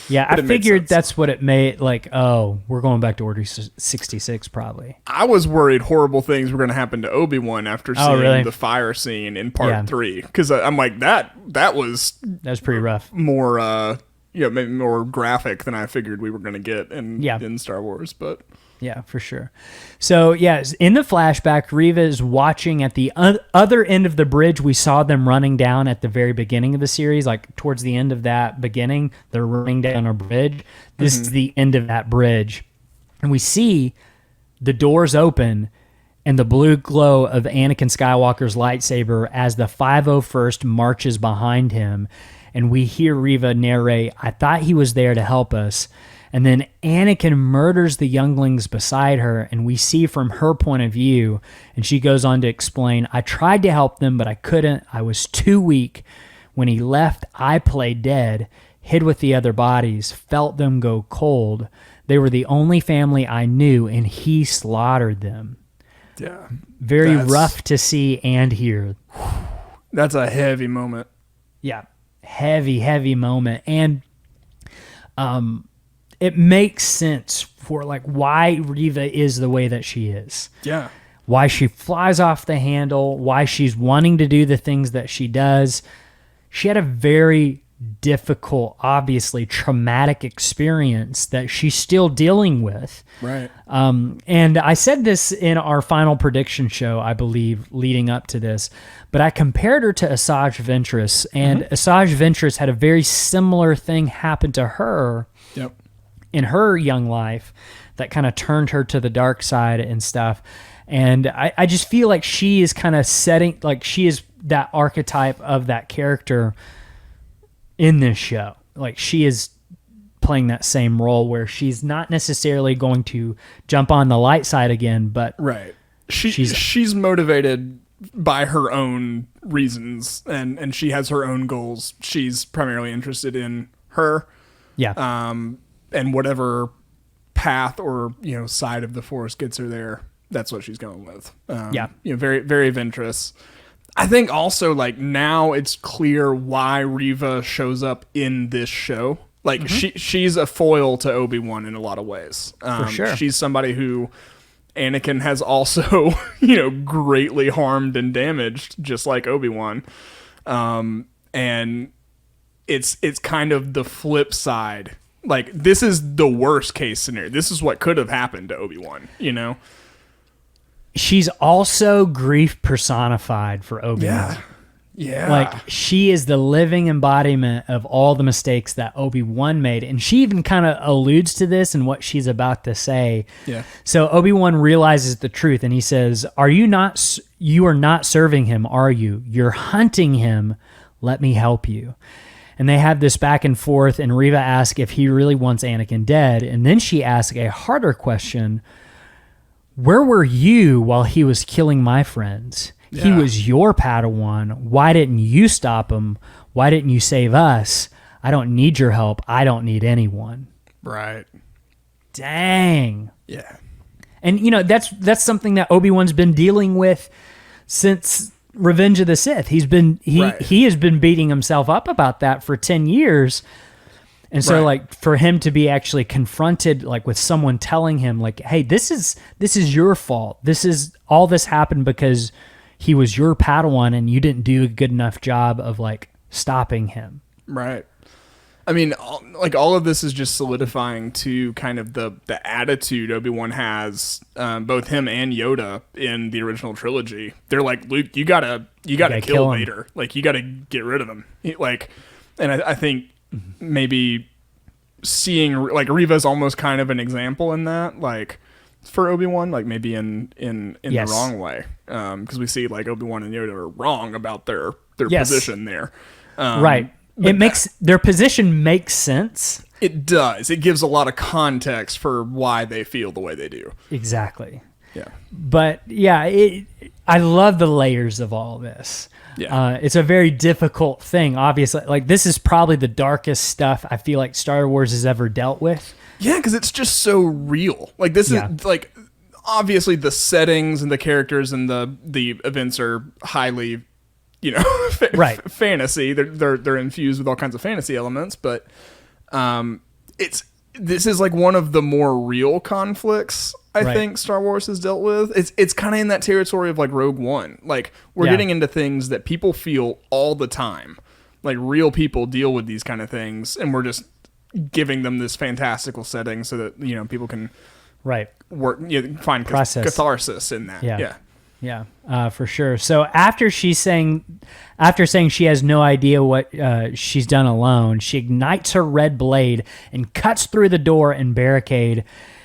Yeah. I figured that's what it made. Like, oh, we're going back to Order 66, probably. I was worried horrible things were going to happen to Obi-Wan after seeing the fire scene in Part 3, because I'm like that was pretty rough. More, maybe more graphic than I figured we were going to get in Star Wars, but. Yeah, for sure. So, in the flashback, Reva is watching at the other end of the bridge. We saw them running down at the very beginning of the series, like towards the end of that beginning, they're running down a bridge. This is the end of that bridge. And we see the doors open and the blue glow of Anakin Skywalker's lightsaber as the 501st marches behind him. And we hear Reva narrate, I thought he was there to help us. And then Anakin murders the younglings beside her, and we see from her point of view, and she goes on to explain, I tried to help them, but I couldn't. I was too weak. When he left, I played dead, hid with the other bodies, felt them go cold. They were the only family I knew, and he slaughtered them. Yeah. Very rough to see and hear. That's a heavy moment. Yeah. Heavy moment. And, it makes sense for like why Reva is the way that she is. Yeah. Why she flies off the handle, why she's wanting to do the things that she does. She had a very difficult, obviously traumatic experience that she's still dealing with. Right. And I said this in our final prediction show, I believe, leading up to this, but I compared her to Asajj Ventress, and Asajj Ventress had a very similar thing happen to her. Yep. In her young life that kind of turned her to the dark side and stuff. And I just feel like she is kind of setting, like she is that archetype of that character in this show. Like she is playing that same role where she's not necessarily going to jump on the light side again, but right. She's motivated by her own reasons and she has her own goals. She's primarily interested in her. Yeah. And whatever path or side of the Force gets her there, that's what she's going with. Very, very Ventress. I think also like now it's clear why Reva shows up in this show. Like she's a foil to Obi-Wan in a lot of ways. For sure. She's somebody who Anakin has also, greatly harmed and damaged, just like Obi-Wan. And it's kind of the flip side. Like, this is the worst case scenario. This is what could have happened to Obi-Wan, She's also grief personified for Obi-Wan. Yeah. Like, she is the living embodiment of all the mistakes that Obi-Wan made. And she even kind of alludes to this in what she's about to say. Yeah. So Obi-Wan realizes the truth and he says, you are not serving him, are you? You're hunting him. Let me help you. And they have this back and forth, and Reva asks if he really wants Anakin dead. And then she asks a harder question. Where were you while he was killing my friends? Yeah. He was your Padawan. Why didn't you stop him? Why didn't you save us? I don't need your help. I don't need anyone. Right. Dang. Yeah. And, that's something that Obi-Wan's been dealing with since Revenge of the Sith. He has been beating himself up about that for 10 years. And so like for him to be actually confronted like with someone telling him like, hey, this is your fault. All this happened because he was your Padawan and you didn't do a good enough job of like stopping him. Right. I mean, like all of this is just solidifying to kind of the attitude Obi-Wan has, both him and Yoda in the original trilogy. They're like, Luke, you gotta kill Vader. Like you gotta get rid of him. And I think maybe seeing like Reva's almost kind of an example in that, like for Obi-Wan, like maybe in the wrong way, because we see like Obi-Wan and Yoda are wrong about their position there. Right. Their position makes sense. It does. It gives a lot of context for why they feel the way they do. Exactly. Yeah. But yeah, I love the layers of all this. Yeah. It's a very difficult thing, obviously. Like this is probably the darkest stuff I feel like Star Wars has ever dealt with. Yeah, because it's just so real. Like this is like obviously the settings and the characters and the events are highly fantasy. They're infused with all kinds of fantasy elements, but this is like one of the more real conflicts I think Star Wars has dealt with. It's kind of in that territory of like Rogue One. Like we're getting into things that people feel all the time. Like real people deal with these kind of things, and we're just giving them this fantastical setting so that people can work find catharsis in that. Yeah, for sure. So after saying she has no idea what she's done alone, she ignites her red blade and cuts through the door and barricade,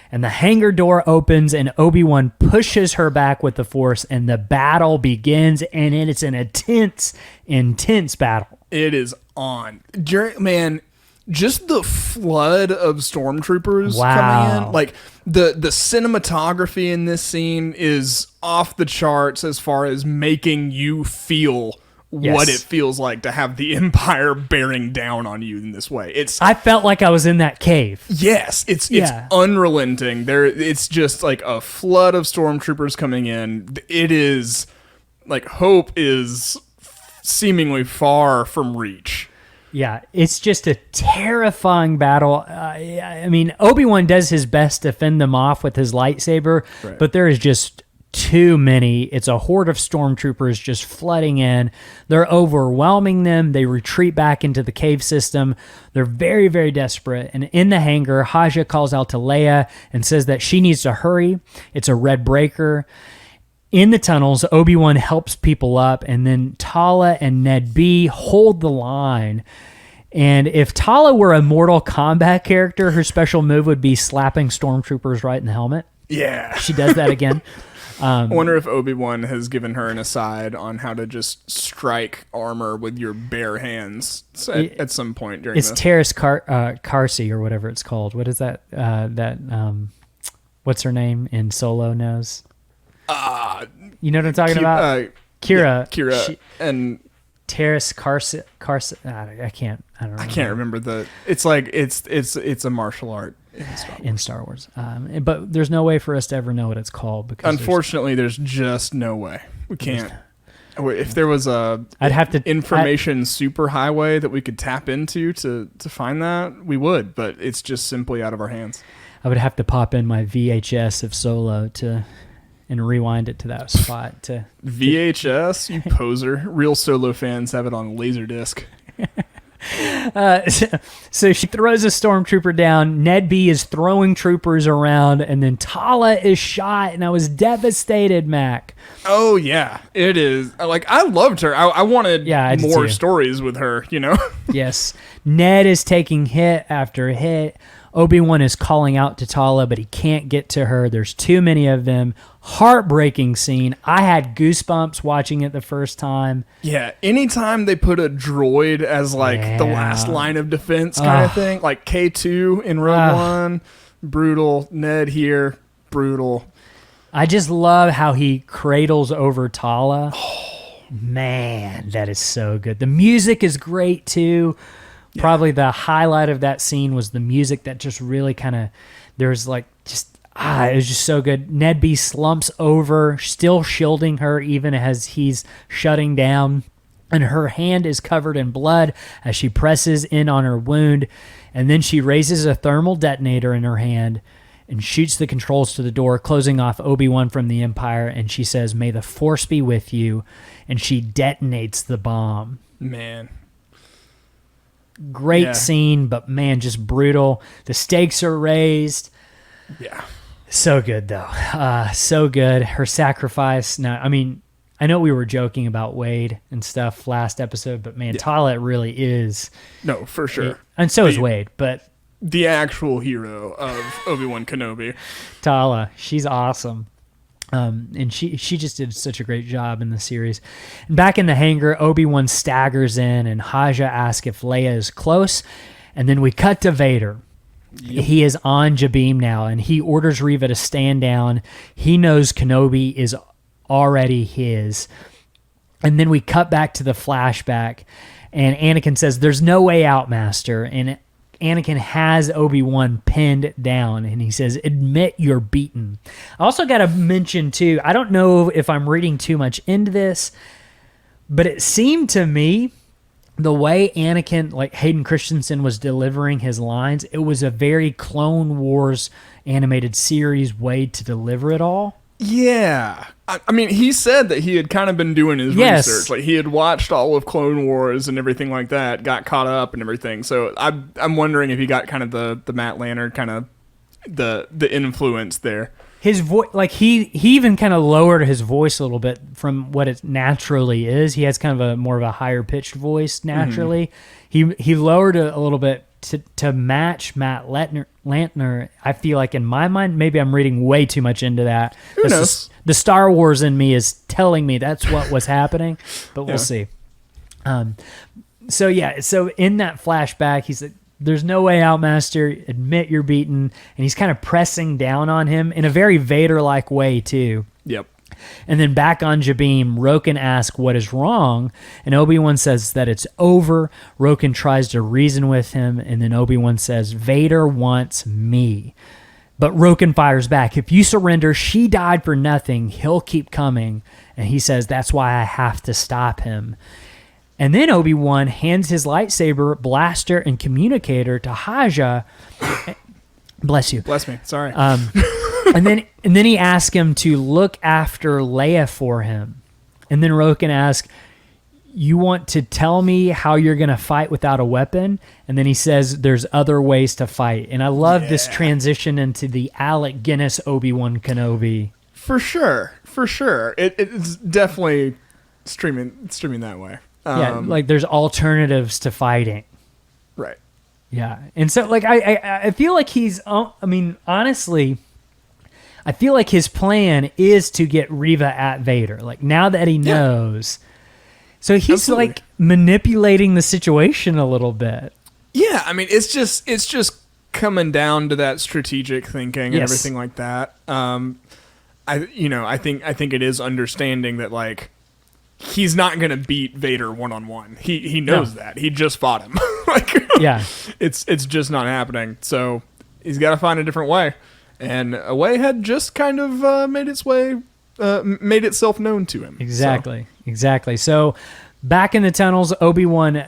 and the hangar door opens and Obi-Wan pushes her back with the Force, and the battle begins, and it's an intense battle. It is on. Man, just the flood of stormtroopers coming in. Like the cinematography in this scene is off the charts as far as making you feel what it feels like to have the Empire bearing down on you in this way. I felt like I was in that cave. Yes, it's unrelenting. It's just like a flood of stormtroopers coming in. It is like hope is seemingly far from reach. Yeah, it's just a terrifying battle. I mean, Obi-Wan does his best to fend them off with his lightsaber, but there is just too many. It's a horde of stormtroopers just flooding in. They're overwhelming them. They retreat back into the cave system. They're very, very desperate. And in the hangar, Haja calls out to Leia and says that she needs to hurry. It's a red breaker. In the tunnels, Obi-Wan helps people up, and then Tala and Ned B hold the line. And if Tala were a Mortal Kombat character, her special move would be slapping stormtroopers right in the helmet. Yeah. She does that again. I wonder if Obi-Wan has given her an aside on how to just strike armor with your bare hands at some point during this. It's Terrace Carsey or whatever it's called. What is that? What's her name in Solo knows? You know what I'm talking about? Kira. Yeah, Kira. And Terrace Carson. I don't know. I can't remember it's like it's a martial art. in Star Wars. But there's no way for us to ever know what it's called because unfortunately, there's just no way. We can't. If there was I'd have to information superhighway that we could tap into to find that, we would. But it's just simply out of our hands. I would have to pop in my VHS of Solo and rewind it to that spot. VHS, you poser. Real Solo fans have it on Laserdisc. So she throws a stormtrooper down. Ned B is throwing troopers around, and then Tala is shot, and I was devastated, Mac. Oh, yeah. It is. Like, I loved her. I wanted more stories with her, you know? Yes. Ned is taking hit after hit. Obi-Wan is calling out to Tala, but he can't get to her. There's too many of them. Heartbreaking scene. I had goosebumps watching it the first time. Yeah, anytime they put a droid as like the last line of defense kind of thing, like K2 in Rogue One, brutal. Ned here, brutal. I just love how he cradles over Tala. Oh, man, that is so good. The music is great too. Yeah. Probably the highlight of that scene was the music that just really kind of, there's like just, it was just so good. Ned B slumps over, still shielding her even as he's shutting down. And her hand is covered in blood as she presses in on her wound. And then she raises a thermal detonator in her hand and shoots the controls to the door, closing off Obi-Wan from the Empire. And she says, "May the Force be with you." And she detonates the bomb. Man. Great scene, but man, just brutal. The stakes are raised. Yeah. So good, though. So good. Her sacrifice. Now, I mean, I know we were joking about Wade and stuff last episode, but man, Tala really is. No, for sure. And so is Wade, but the actual hero of Obi-Wan Kenobi. Tala, she's awesome. And she just did such a great job in the series. And back in the hangar, Obi-Wan staggers in, and Haja asks if Leia is close. And then we cut to Vader. Yep. He is on Jabim now, and he orders Reva to stand down. He knows Kenobi is already his. And then we cut back to the flashback, and Anakin says, "There's no way out, Master." And Anakin has Obi-Wan pinned down, and he says, "Admit you're beaten." I also got to mention, too, I don't know if I'm reading too much into this, but it seemed to me the way Anakin, like Hayden Christensen, was delivering his lines, it was a very Clone Wars animated series way to deliver it all. Yeah. I mean, he said that he had kind of been doing his research. Like, he had watched all of Clone Wars and everything like that, got caught up and everything. So I'm wondering if he got kind of the Matt Lanner kind of the influence there. His voice, like he even kind of lowered his voice a little bit from what it naturally is. He has kind of a more of a higher pitched voice naturally. Mm-hmm. He lowered it a little bit to match Matt Lantner. I feel like in my mind, maybe I'm reading way too much into that. Who knows? The Star Wars in me is telling me that's what was happening, but we'll see. So in that flashback, he's like, "There's no way out, Master. Admit you're beaten." And he's kind of pressing down on him in a very Vader-like way, too. Yep. And then back on Jabim, Roken asks what is wrong, and Obi-Wan says that it's over. Roken tries to reason with him, and then Obi-Wan says, "Vader wants me." But Roken fires back, "If you surrender, she died for nothing. He'll keep coming." And he says, "That's why I have to stop him." And then Obi-Wan hands his lightsaber, blaster, and communicator to Haja. Bless you. Bless me. Sorry. And then he asks him to look after Leia for him. And then Roken asks, "You want to tell me how you're going to fight without a weapon?" And then he says, "There's other ways to fight." And I love this transition into the Alec Guinness Obi-Wan Kenobi. For sure. It's definitely streaming that way. Like there's alternatives to fighting. Right. Yeah. And so like I feel like he's, I mean, honestly, I feel like his plan is to get Reva at Vader. Like now that he knows. So he's Absolutely. like manipulating the situation a little bit. Yeah. I mean, it's just coming down to that strategic thinking and everything like that. I think it is understanding that like, he's not going to beat Vader one-on-one. He knows that. He just fought him. It's just not happening. So he's got to find a different way. And a way had just kind of made itself known to him. Exactly. So back in the tunnels, Obi-Wan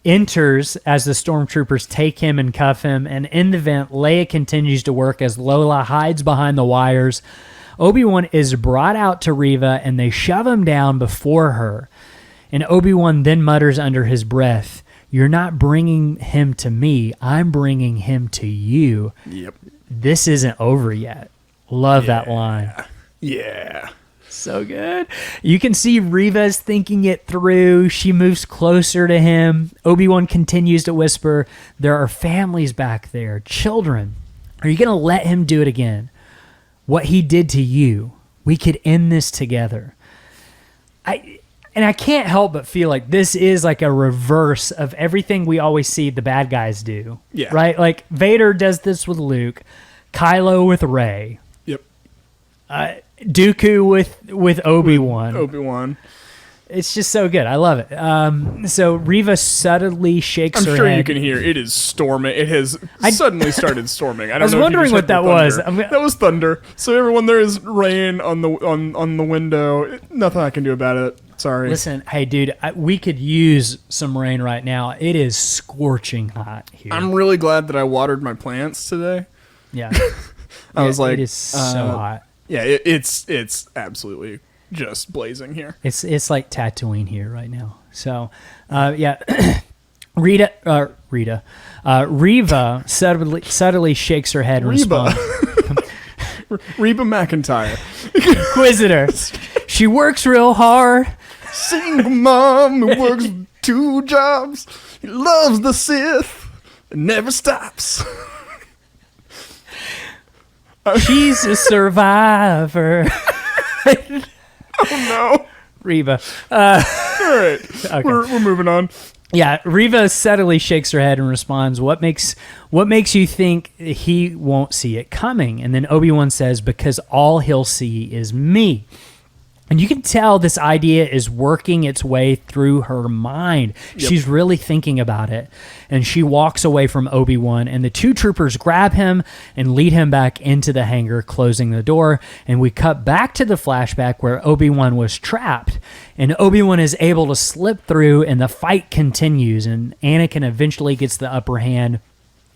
enters as the stormtroopers take him and cuff him. And in the vent, Leia continues to work as Lola hides behind the wires. Obi-Wan is brought out to Reva, and they shove him down before her. And Obi-Wan then mutters under his breath, "You're not bringing him to me. I'm bringing him to you." Yep. This isn't over yet. Love that line. Yeah. So good. You can see Reva's thinking it through. She moves closer to him. Obi-Wan continues to whisper, "There are families back there, children. Are you going to let him do it again? What he did to you. We could end this together." I can't help but feel like this is like a reverse of everything we always see the bad guys do. Yeah. Right? Like Vader does this with Luke, Kylo with Rey. Yep. Dooku with Obi-Wan. Obi-Wan. It's just so good. I love it. So Reva subtly shakes her head. I'm sure you can hear it is storming. It has suddenly started storming. I was wondering what that was. That was thunder. So everyone, there is rain on the window. Nothing I can do about it. Sorry. Listen, hey, dude, we could use some rain right now. It is scorching hot here. I'm really glad that I watered my plants today. Yeah. I was like, it is so hot. Yeah, it's absolutely just blazing here. It's like Tatooine here right now. So, Reva subtly shakes her head and responds. Reba McEntire. Inquisitor. She works real hard. Single mom who works 2 jobs. He loves the Sith and never stops. She's a survivor. Oh no, Reva. All right, okay. We're moving on. Yeah, Reva subtly shakes her head and responds, What makes you think he won't see it coming?" And then Obi-Wan says, "Because all he'll see is me." And you can tell this idea is working its way through her mind. Yep. She's really thinking about it. And she walks away from Obi-Wan, and the 2 troopers grab him and lead him back into the hangar, closing the door. And we cut back to the flashback where Obi-Wan was trapped. And Obi-Wan is able to slip through, and the fight continues. And Anakin eventually gets the upper hand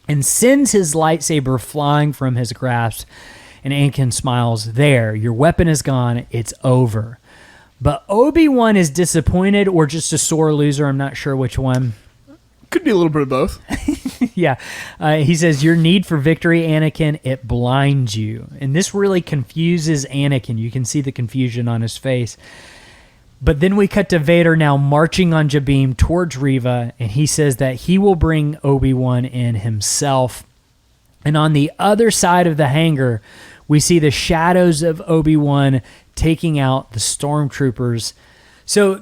and sends his lightsaber flying from his grasp. And Anakin smiles, "There, your weapon is gone. It's over." But Obi-Wan is disappointed or just a sore loser. I'm not sure which one. Could be a little bit of both. Yeah. He says, "Your need for victory, Anakin, it blinds you." And this really confuses Anakin. You can see the confusion on his face. But then we cut to Vader now marching on Jabim towards Reva, and he says that he will bring Obi-Wan in himself. And on the other side of the hangar, we see the shadows of Obi-Wan taking out the stormtroopers. So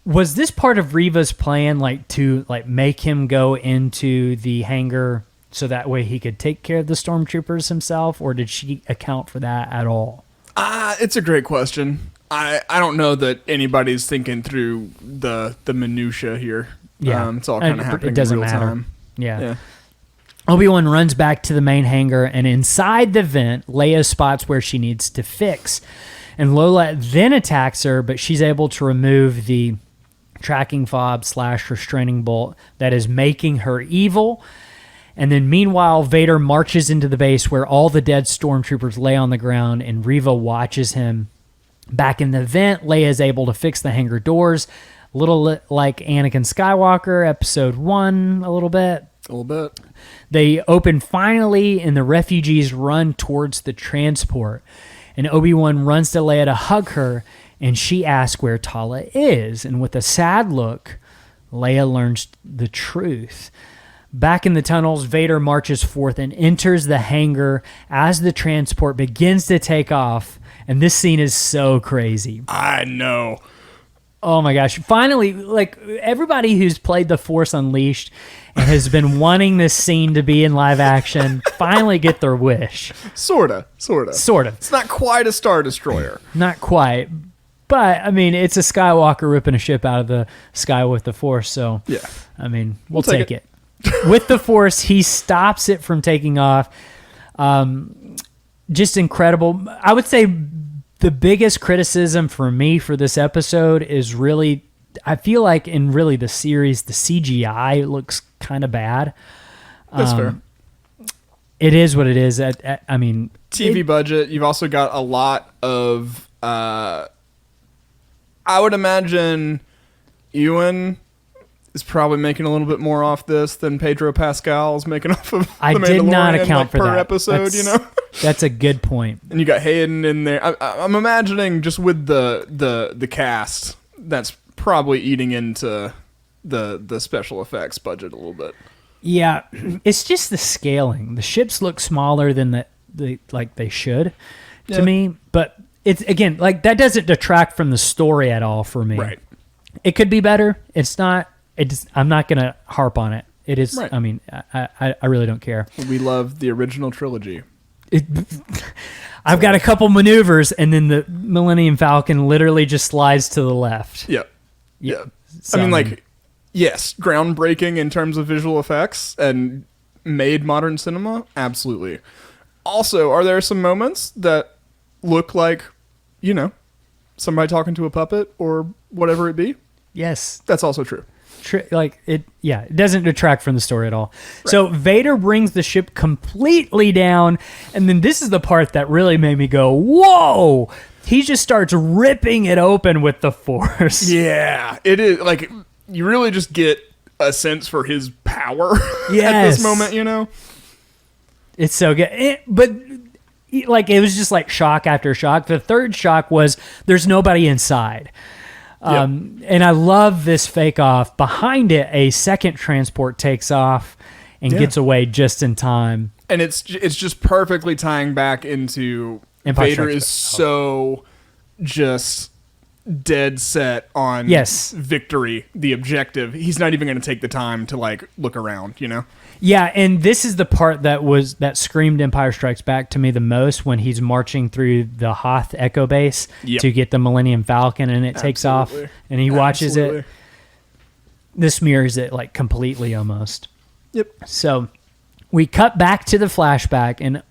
was this part of Reva's plan, to make him go into the hangar so that way he could take care of the stormtroopers himself, or did she account for that at all? It's a great question. I don't know that anybody's thinking through the minutia here. Yeah, it's all kind of happening. It doesn't in real matter. time. Yeah. Obi-Wan runs back to the main hangar, and inside the vent, Leia spots where she needs to fix. And Lola then attacks her, but she's able to remove the tracking fob / restraining bolt that is making her evil. And then meanwhile, Vader marches into the base where all the dead stormtroopers lay on the ground, and Reva watches him. Back in the vent, Leia is able to fix the hangar doors, a little like Anakin Skywalker, episode 1, a little bit. A little bit. They open finally, and the refugees run towards the transport. And Obi-Wan runs to Leia to hug her, and she asks where Tala is. And with a sad look, Leia learns the truth. Back in the tunnels, Vader marches forth and enters the hangar as the transport begins to take off. And this scene is so crazy. I know. Oh my gosh. Finally, everybody who's played The Force Unleashed and has been wanting this scene to be in live action finally get their wish. Sorta. It's not quite a Star Destroyer. Not quite. But, it's a Skywalker ripping a ship out of the sky with the Force. So, yeah. we'll take it. With the Force, he stops it from taking off. Just incredible. I would say the biggest criticism for me for this episode is really, I feel like in really the series, the CGI looks kind of bad. That's fair. It is what it is. I mean, TV budget. You've also got a lot of, I would imagine Ewan is probably making a little bit more off this than Pedro Pascal's making off of I The did not Mandalorian, account for per that. episode, That's a good point. And you got Hayden in there. I'm imagining just with the cast, that's probably eating into the special effects budget a little bit. Yeah, it's just the scaling. The ships look smaller than they should to me, but it's again like that doesn't detract from the story at all for me. Right. It could be better. It's not. I'm not going to harp on it. It is. Right. I mean, I really don't care. We love the original trilogy. I've got a couple maneuvers, and then the Millennium Falcon literally just slides to the left. Yep. Yeah. So, I mean, like, yes, groundbreaking in terms of visual effects and made modern cinema. Absolutely. Also, are there some moments that look like, somebody talking to a puppet or whatever it be? Yes. That's also true. It doesn't detract from the story at all. Right. So Vader brings the ship completely down, and then this is the part that really made me go, whoa! He just starts ripping it open with the Force. Yeah, it is like you really just get a sense for his power at this moment, It's so good. But like it was just like shock after shock. The third shock was there's nobody inside. And I love this fake off. Behind it, a second transport takes off and gets away just in time. And it's just perfectly tying back into Empire Vader is so just dead set on victory, the objective. He's not even going to take the time to like look around, Yeah, and this is the part that screamed Empire Strikes Back to me the most when he's marching through the Hoth Echo Base to get the Millennium Falcon, and it takes off, and he watches it. This mirrors it like completely almost. Yep. So we cut back to the flashback, and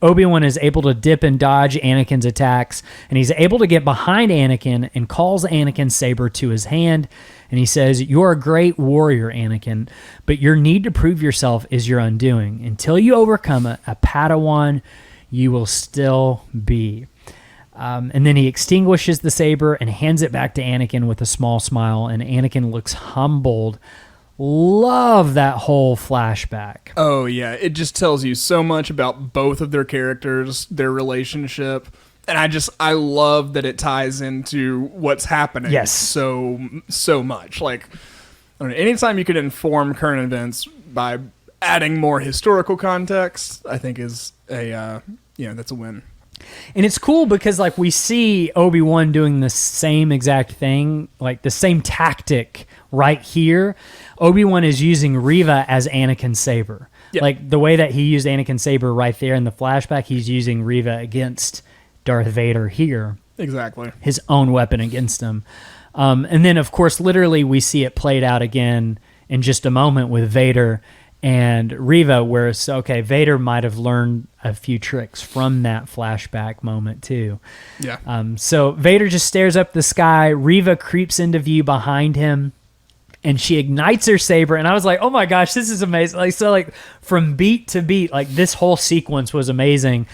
Obi-Wan is able to dip and dodge Anakin's attacks, and he's able to get behind Anakin and calls Anakin's saber to his hand. And he says, "You're a great warrior, Anakin, but your need to prove yourself is your undoing. Until you overcome a Padawan, you will still be." And then he extinguishes the saber and hands it back to Anakin with a small smile, and Anakin looks humbled. Love that whole flashback. Oh, yeah. It just tells you so much about both of their characters, their relationship. And I love that it ties into what's happening so much. Like, I don't know, anytime you could inform current events by adding more historical context, I think is that's a win. And it's cool because like we see Obi-Wan doing the same exact thing, like the same tactic right here. Obi-Wan is using Reva as Anakin's saber. Yep. Like the way that he used Anakin's saber right there in the flashback, he's using Reva against Darth Vader here. Exactly. His own weapon against him. And then, of course, literally we see it played out again in just a moment with Vader and Reva, where Vader might have learned a few tricks from that flashback moment too. Yeah. So Vader just stares up the sky. Reva creeps into view behind him, and she ignites her saber. And I was like, oh my gosh, this is amazing. Like from beat to beat, like this whole sequence was amazing.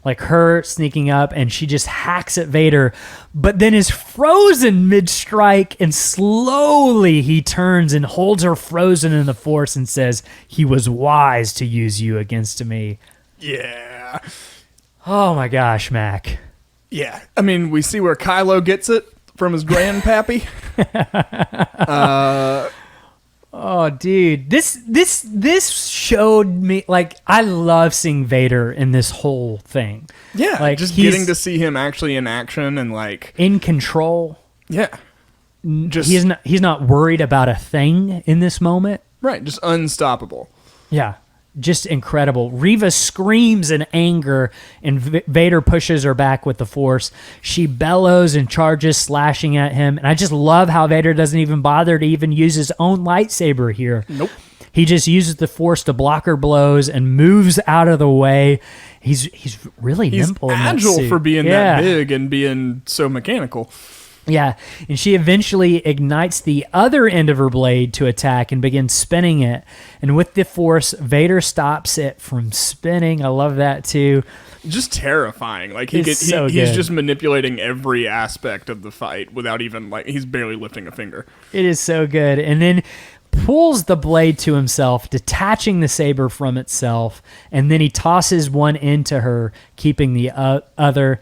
Like her sneaking up, and she just hacks at Vader, but then is frozen mid-strike, and slowly he turns and holds her frozen in the Force and says, "He was wise to use you against me." Yeah. Oh my gosh, Mac. Yeah. I mean, we see where Kylo gets it from his grandpappy. Oh, dude, this showed me, like, I love seeing Vader in this whole thing. Yeah, like just getting to see him actually in action and like in control. Yeah, just he's not worried about a thing in this moment. Right, just unstoppable. Yeah, just incredible. Reva screams in anger, and Vader pushes her back with the Force. She bellows and charges, slashing at him. And I just love how Vader doesn't even bother to even use his own lightsaber here. Nope. He just uses the Force to block her blows and moves out of the way. He's really nimble. He's agile for being that big and being so mechanical. Yeah, and she eventually ignites the other end of her blade to attack and begins spinning it. And with the Force, Vader stops it from spinning. I love that too. Just terrifying. Like he's just manipulating every aspect of the fight without even he's barely lifting a finger. It is so good. And then pulls the blade to himself, detaching the saber from itself, and then he tosses one into her, keeping the other.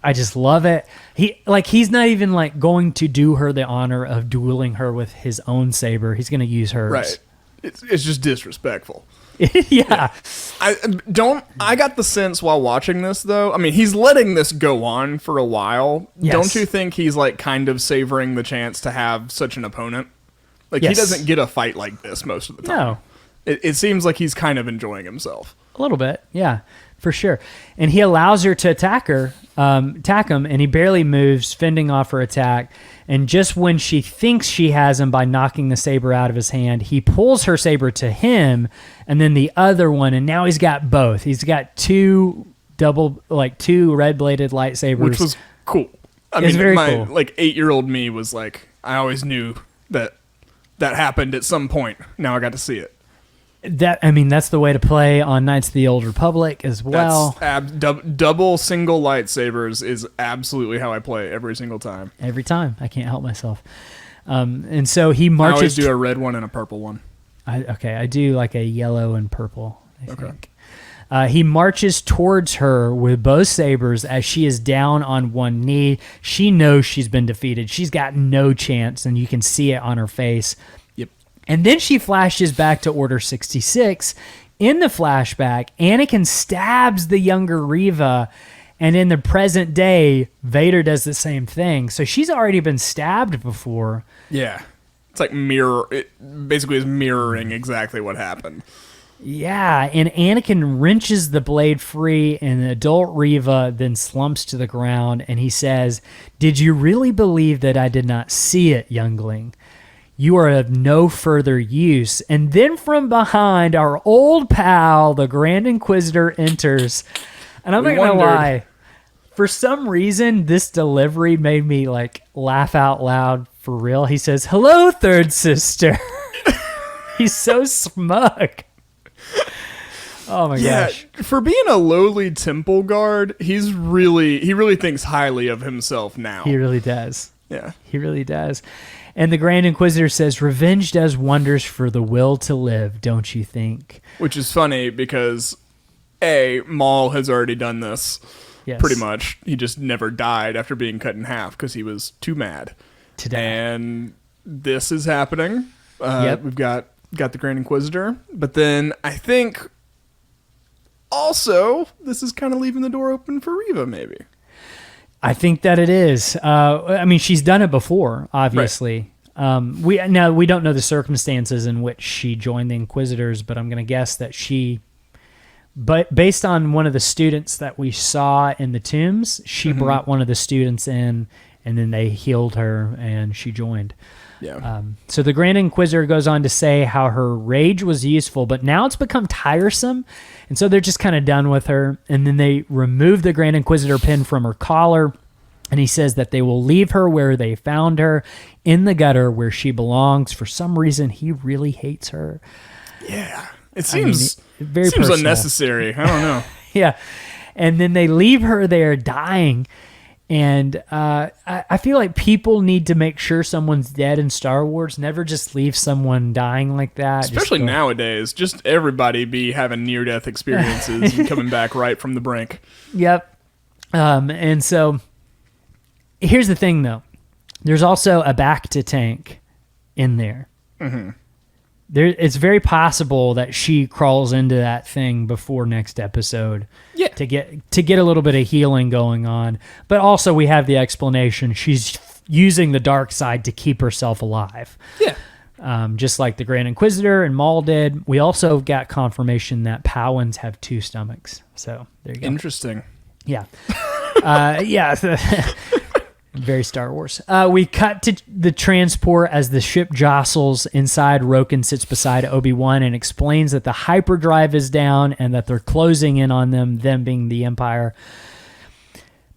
I just love it. He's not even going to do her the honor of dueling her with his own saber. He's going to use hers. Right. It's just disrespectful. Yeah. I got the sense while watching this though. I mean, he's letting this go on for a while. Yes. Don't you think he's kind of savoring the chance to have such an opponent? He doesn't get a fight like this most of the time. No. It seems like he's kind of enjoying himself. A little bit. Yeah. For sure. And he allows her to attack him, and he barely moves, fending off her attack. And just when she thinks she has him by knocking the saber out of his hand, he pulls her saber to him, and then the other one, and now he's got both. He's got two red-bladed lightsabers. Which was cool. I mean, very cool. 8-year-old me was I always knew that happened at some point. Now I got to see it. That's the way to play on Knights of the Old Republic as well. Double single lightsabers is absolutely how I play every single time. Every time. I can't help myself. And so he marches. I always do a red one and a purple one. I do a yellow and purple, I think. He marches towards her with both sabers as she is down on one knee. She knows she's been defeated. She's got no chance, and you can see it on her face. And then she flashes back to Order 66. In the flashback, Anakin stabs the younger Reva, and in the present day, Vader does the same thing. So she's already been stabbed before. Yeah. It's it basically is mirroring exactly what happened. Yeah, and Anakin wrenches the blade free, and adult Reva then slumps to the ground, and he says, "Did you really believe that I did not see it, youngling? You are of no further use." And then from behind, our old pal, the Grand Inquisitor, enters. And I'm not going to lie. For some reason, this delivery made me laugh out loud for real. He says, "Hello, third sister." He's so smug. Oh my gosh. For being a lowly temple guard, he really thinks highly of himself now. He really does. Yeah. He really does. And the Grand Inquisitor says, "Revenge does wonders for the will to live, don't you think?" Which is funny because, Maul has already done this. Yes. Pretty much. He just never died after being cut in half because he was too mad. And this is happening. We've got the Grand Inquisitor. But then I think also this is kind of leaving the door open for Reva, maybe. I think that it is. She's done it before, obviously. Right. We don't know the circumstances in which she joined the Inquisitors, but I'm going to guess that but based on one of the students that we saw in the tombs, she brought one of the students in, and then they healed her, and she joined. Yeah. So the Grand Inquisitor goes on to say how her rage was useful, but now it's become tiresome, and so they're just kind of done with her. And then they remove the Grand Inquisitor pin from her collar, and he says that they will leave her where they found her, in the gutter where she belongs. For some reason, he really hates her. Yeah. It seems unnecessary. I don't know. Yeah. And then they leave her there dying. And I feel like people need to make sure someone's dead in Star Wars. Never just leave someone dying like that. Especially nowadays. Just everybody be having near-death experiences and coming back right from the brink. Yep. And so here's the thing, though. There's also a Bacta tank in there. Mm-hmm. It's very possible that she crawls into that thing before next episode to get a little bit of healing going on. But also we have the explanation. She's using the dark side to keep herself alive. Yeah. Just like the Grand Inquisitor and Maul did. We also got confirmation that Powans have 2 stomachs. So there you go. Interesting. Yeah. Yeah. Very Star Wars. We cut to the transport as the ship jostles inside. Roken sits beside Obi-Wan and explains that the hyperdrive is down and that they're closing in on them being the Empire.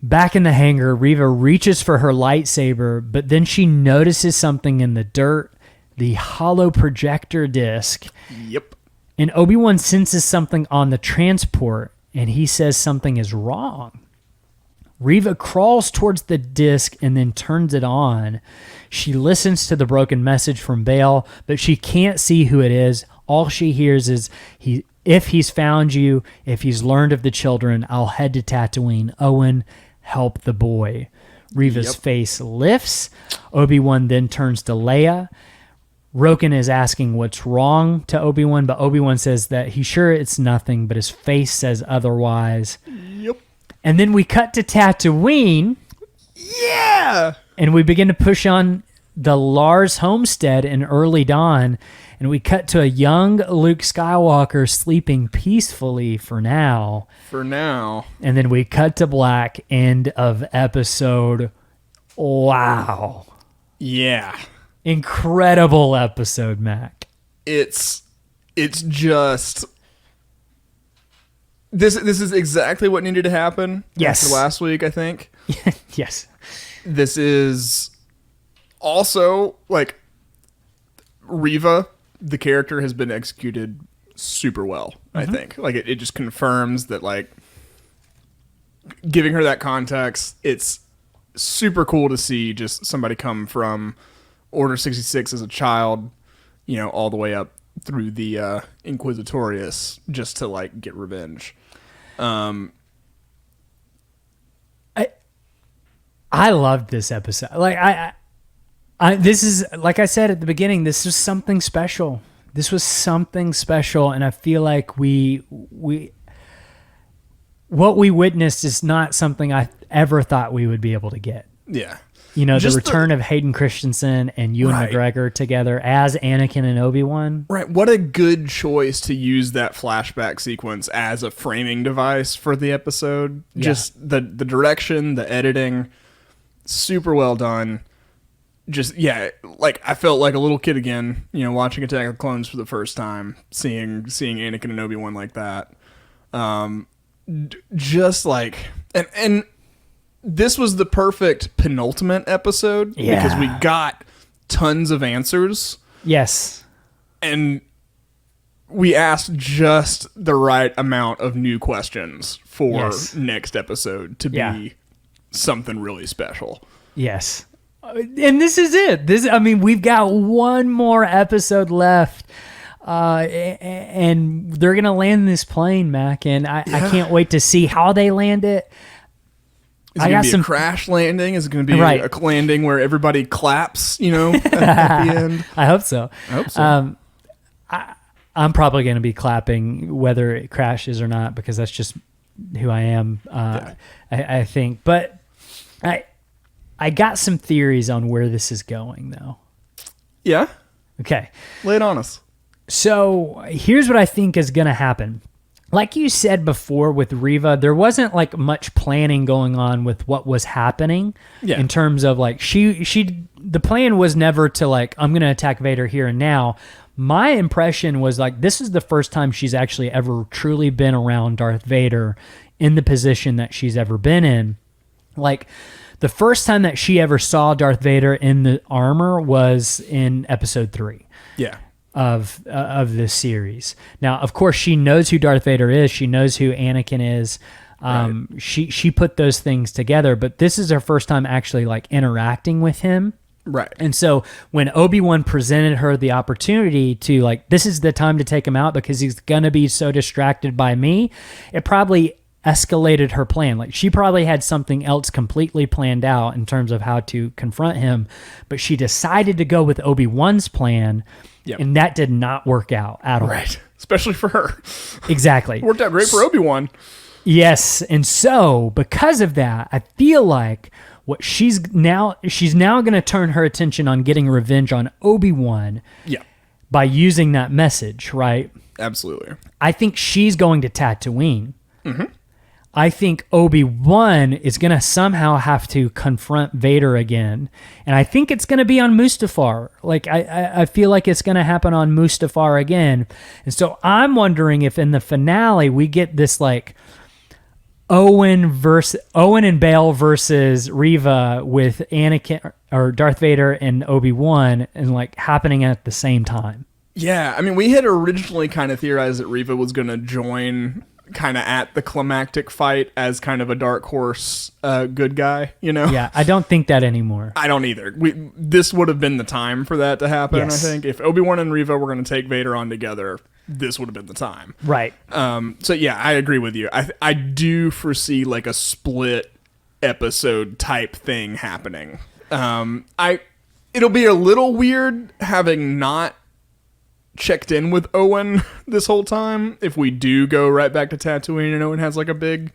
Back in the hangar, Reva reaches for her lightsaber, but then she notices something in the dirt, the hollow projector disc. Yep. And Obi-Wan senses something on the transport, and he says something is wrong. Reva crawls towards the disc and then turns it on. She listens to the broken message from Bail, but she can't see who it is. All she hears is, if he's found you, if he's learned of the children, I'll head to Tatooine. Owen, help the boy. Reva's face lifts. Obi-Wan then turns to Leia. Roken is asking what's wrong to Obi-Wan, but Obi-Wan says that he's sure it's nothing, but his face says otherwise. Yep. And then we cut to Tatooine. Yeah! And we begin to push on the Lars homestead in early dawn. And we cut to a young Luke Skywalker sleeping peacefully for now. And then we cut to black. End of episode. Wow. Yeah. Incredible episode, Mac. It's just... This is exactly what needed to happen. Yes. After last week, I think. Yes. This is also, like, Reva, the character, has been executed super well, I think. Like, it just confirms that, like, giving her that context, it's super cool to see just somebody come from Order 66 as a child, you know, all the way up through the Inquisitorius just to, like, get revenge. I loved this episode. Like, this is, like I said at the beginning, this was something special. This was something special, and I feel like what we witnessed is not something I ever thought we would be able to get. Yeah. You know, just the return of Hayden Christensen and Ewan McGregor together as Anakin and Obi-Wan. Right. What a good choice to use that flashback sequence as a framing device for the episode. Yeah. Just the direction, the editing, super well done. Just, yeah, like, I felt like a little kid again, you know, watching Attack of the Clones for the first time, seeing Anakin and Obi-Wan like that. Just like, and this was the perfect penultimate episode because we got tons of answers. Yes. And we asked just the right amount of new questions for next episode to be something really special. Yes. And this is it. We've got one more episode left. And they're going to land this plane, Mac, and I can't wait to see how they land it. Is it going to be a crash landing? Is it going to be a landing where everybody claps, you know, at the end? I hope so. I'm probably going to be clapping whether it crashes or not because that's just who I am, I think. But I got some theories on where this is going, though. Yeah? Okay. Lay it on us. So here's what I think is going to happen. Like you said before with Reva, there wasn't like much planning going on with what was happening in terms of like the plan was never to like, I'm going to attack Vader here and now. My impression was like, this is the first time she's actually ever truly been around Darth Vader in the position that she's ever been in. Like the first time that she ever saw Darth Vader in the armor was in episode 3. Yeah. Of this series. Now, of course, she knows who Darth Vader is. She knows who Anakin is. She put those things together, but this is her first time actually like interacting with him. Right. And so when Obi-Wan presented her the opportunity to like, this is the time to take him out because he's going to be so distracted by me, it probably escalated her plan. Like she probably had something else completely planned out in terms of how to confront him, but she decided to go with Obi-Wan's plan. Yep. And that did not work out at all. Right. Especially for her. Exactly. Worked out great for Obi-Wan. Yes. And so because of that, I feel like what she's now going to turn her attention on getting revenge on Obi-Wan by using that message, right? Absolutely. I think she's going to Tatooine. Mm-hmm. I think Obi-Wan is going to somehow have to confront Vader again. And I think it's going to be on Mustafar. Like, I feel like it's going to happen on Mustafar again. And so I'm wondering if in the finale we get this, like, Owen and Bail versus Reva with Anakin or Darth Vader and Obi-Wan and, like, happening at the same time. Yeah, I mean, we had originally kind of theorized that Reva was going to join kind of at the climactic fight as kind of a dark horse good guy, you know? Yeah, I don't think that anymore. I don't either. This would have been the time for that to happen, yes. I think. If Obi-Wan and Reva were going to take Vader on together, this would have been the time. Right. So, yeah, I agree with you. I do foresee, like, a split episode type thing happening. It'll be a little weird having not checked in with Owen this whole time if we do go right back to Tatooine and Owen has like a big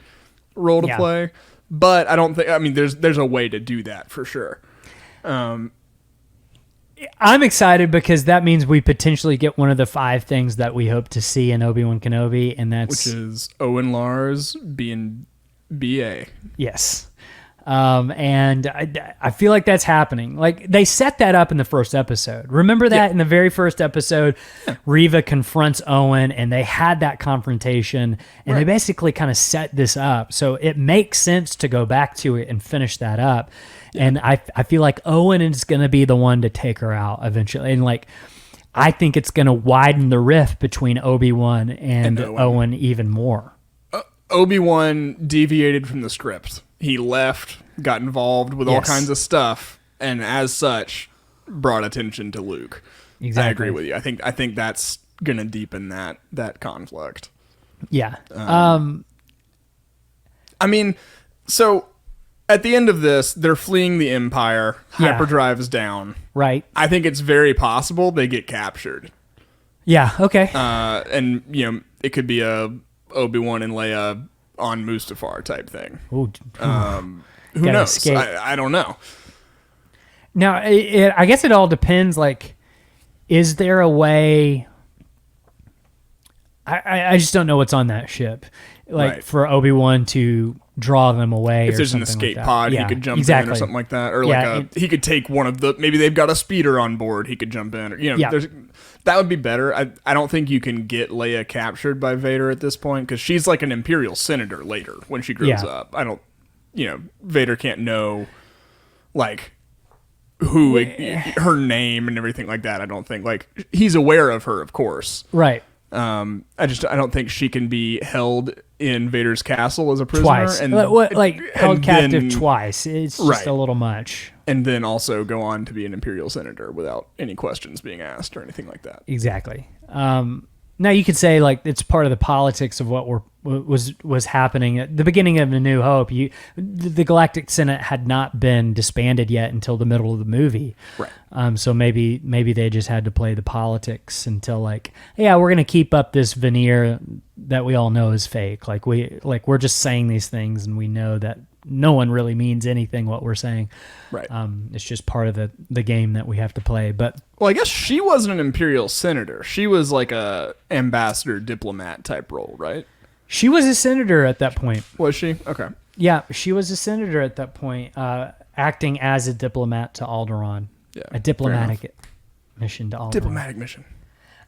role to play, but I don't think, I mean, there's a way to do that for sure. I'm excited because that means we potentially get one of the 5 things that we hope to see in Obi-Wan Kenobi, and that's which is Owen Lars being BA. Yes. And I feel like that's happening. Like, they set that up in the first episode. Remember that in the very first episode, Reva confronts Owen and they had that confrontation and they basically kind of set this up. So it makes sense to go back to it and finish that up. Yeah. And I feel like Owen is going to be the one to take her out eventually. And like, I think it's going to widen the rift between Obi-Wan and Owen even more. Obi-Wan deviated from the script. He left, got involved with all kinds of stuff, and as such, brought attention to Luke. Exactly. I agree with you. I think that's gonna deepen that conflict. Yeah. I mean, so at the end of this, they're fleeing the Empire. Hyperdrive's down. Right. I think it's very possible they get captured. Yeah. Okay. And you know, it could be a Obi-Wan and Leia on Mustafar type thing. Ooh. Who knows? I don't know. Now, I guess it all depends. Like, is there a way? I just don't know what's on that ship. Like, for Obi-Wan to draw them away. If there's an escape pod, he could jump in or something like that. Or he could take one of the, maybe they've got a speeder on board, he could jump in. Or, you know, that would be better. I don't think you can get Leia captured by Vader at this point, because she's like an Imperial senator later when she grows up. Vader can't know, like, who, her name and everything like that. I don't think, like, he's aware of her, of course. Right. I don't think she can be held in Vader's castle as a prisoner. Twice. Held captive twice. It's just a little much. And then also go on to be an Imperial senator without any questions being asked or anything like that. Exactly. Now you could say, like, it's part of the politics of what was happening at the beginning of A New Hope. The Galactic Senate had not been disbanded yet until the middle of the movie. Right. So maybe they just had to play the politics until, like, yeah, we're going to keep up this veneer that we all know is fake. We're just saying these things and we know that no one really means anything what we're saying. Right. It's just part of the game that we have to play. But well, I guess she wasn't an Imperial senator. She was like a ambassador diplomat type role, right? She was a senator at that point. Was she? Okay. Yeah, she was a senator at that point, acting as a diplomat to Alderaan. Yeah, a diplomatic mission to Alderaan. Diplomatic mission.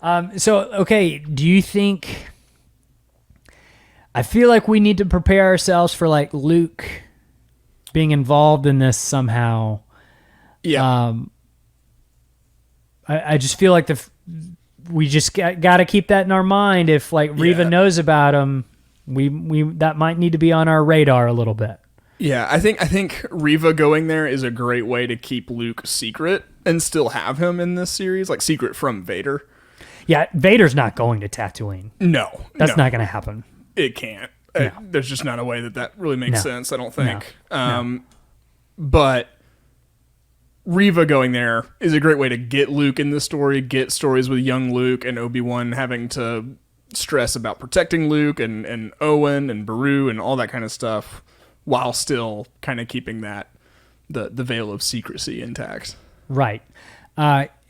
Do you think... I feel like we need to prepare ourselves for, like, Luke being involved in this somehow. Yeah. I just feel like we just got to keep that in our mind. If, like, Reva knows about him, we that might need to be on our radar a little bit. Yeah, I think Reva going there is a great way to keep Luke secret and still have him in this series, like secret from Vader. Yeah, Vader's not going to Tatooine. No. That's not going to happen. It can't. No. There's just not a way that really makes sense, I don't think. No. But Reva going there is a great way to get Luke in the story, get stories with young Luke and Obi-Wan having to stress about protecting Luke and Owen and Beru and all that kind of stuff, while still kind of keeping the veil of secrecy intact. Right.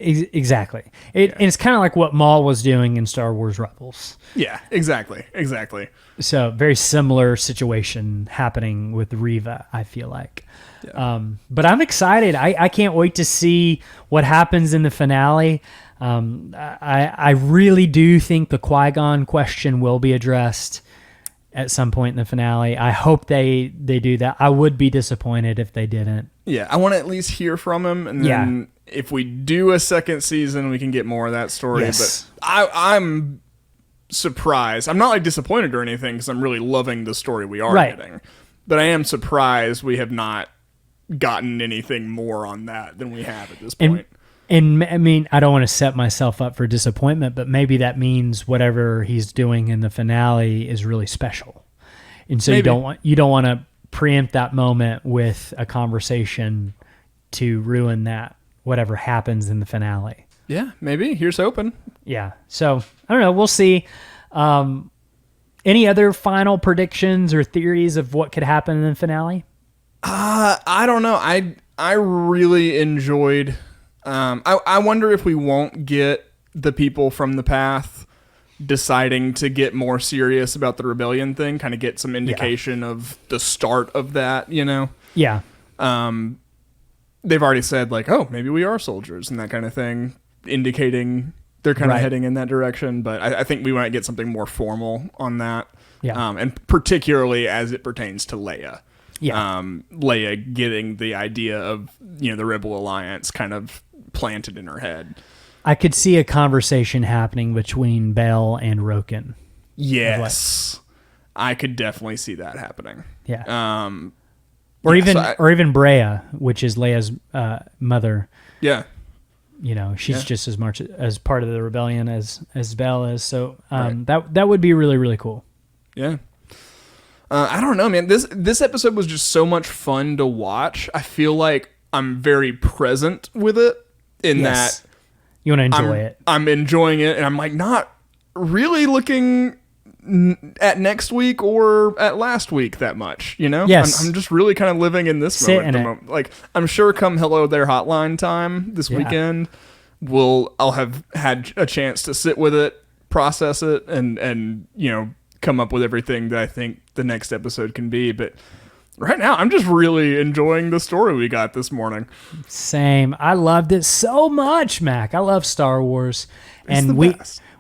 Exactly. And it's kind of like what Maul was doing in Star Wars Rebels. Yeah, exactly. So very similar situation happening with Reva, I feel like. Yeah. But I'm excited. I can't wait to see what happens in the finale. I really do think the Qui-Gon question will be addressed at some point in the finale. I hope they do that. I would be disappointed if they didn't. Yeah, I want to at least hear from him, and then if we do a second season, we can get more of that story. Yes. But I'm surprised. I'm not like disappointed or anything because I'm really loving the story we are getting. But I am surprised we have not gotten anything more on that than we have at this point. And I mean, I don't want to set myself up for disappointment, but maybe that means whatever he's doing in the finale is really special. And so maybe. you don't want to preempt that moment with a conversation to ruin that whatever happens in the finale. Yeah, maybe. Here's hoping. Yeah. So I don't know. We'll see. Any other final predictions or theories of what could happen in the finale? I don't know. I really enjoyed. I wonder if we won't get the people from the path deciding to get more serious about the rebellion thing, kind of get some indication of the start of that, you know? Yeah. They've already said like, oh, maybe we are soldiers and that kind of thing, indicating they're kind of heading in that direction. But I think we might get something more formal on that. Yeah. And particularly as it pertains to Leia. Yeah. Leia getting the idea of, the Rebel Alliance kind of planted in her head. I could see a conversation happening between Bell and Roken. Yes. I could definitely see that happening. Yeah. Or even Brea, which is Leia's mother. Yeah. She's just as much as part of the rebellion as Bell is. So that would be really, really cool. Yeah. I don't know, man. This episode was just so much fun to watch. I feel like I'm very present with it in that you want to enjoy it. I'm enjoying it, and I'm like not really looking at next week or at last week that much, Yes. I'm just really kind of living in this moment. Like, I'm sure come Hello There Hotline time this weekend, I'll have had a chance to sit with it, process it, and come up with everything that I think the next episode can be. But right now, I'm just really enjoying the story we got this morning. Same. I loved it so much, Mac. I love Star Wars. It's and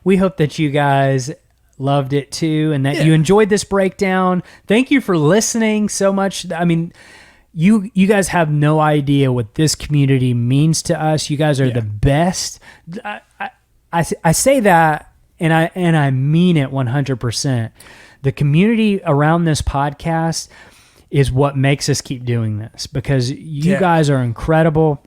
we hope that you guys loved it too, and that you enjoyed this breakdown. Thank you for listening so much. I mean, you guys have no idea what this community means to us. You guys are the best. I say that, and I mean it 100%. The community around this podcast is what makes us keep doing this, because you guys are incredible.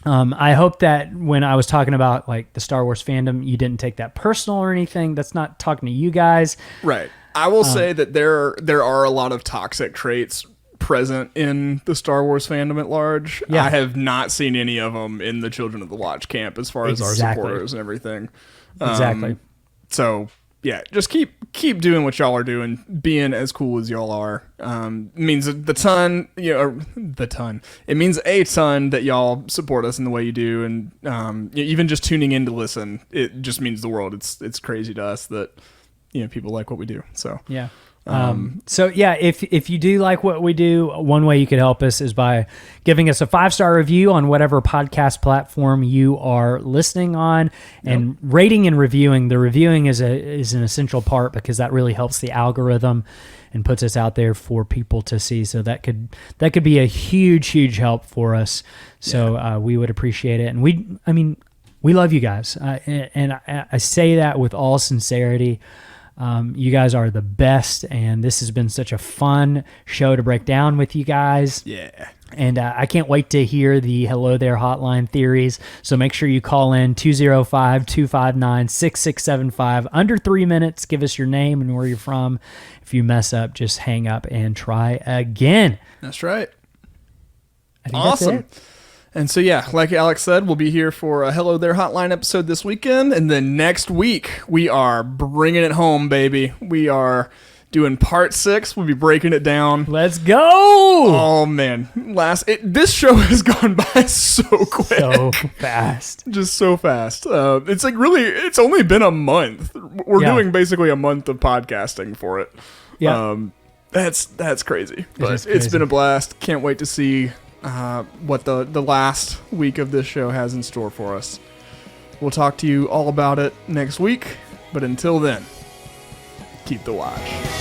I hope that when I was talking about like the Star Wars fandom, you didn't take that personal or anything. That's not talking to you guys. Right. I will say that there are a lot of toxic traits present in the Star Wars fandom at large. Yeah. I have not seen any of them in the Children of the Watch camp as far as our supporters and everything. Exactly. So yeah, just keep doing what y'all are doing, being as cool as y'all are. Means the ton. It means a ton that y'all support us in the way you do, and even just tuning in to listen, it just means the world. It's crazy to us that people like what we do. So yeah. If you do like what we do, one way you could help us is by giving us a 5-star review on whatever podcast platform you are listening on, and rating and reviewing. The reviewing is an essential part, because that really helps the algorithm and puts us out there for people to see. So that could be a huge help for us. So we would appreciate it, and we love you guys, and I say that with all sincerity. You guys are the best, and this has been such a fun show to break down with you guys. Yeah. And I can't wait to hear the Hello There Hotline theories. So make sure you call in 205-259-6675. Under 3 minutes. Give us your name and where you're from. If you mess up, just hang up and try again. That's right. I think awesome. That's it. And so, like Alex said, we'll be here for a Hello There Hotline episode this weekend. And then next week, we are bringing it home, baby. We are doing part 6. We'll be breaking it down. Let's go! Oh man, this show has gone by so quick, so fast, just so fast. It's like really, it's only been a month. We're doing basically a month of podcasting for it. Yeah, that's crazy. But it's been a blast. Can't wait to see what the last week of this show has in store for us. We'll talk to you all about it next week. But until then, keep the watch.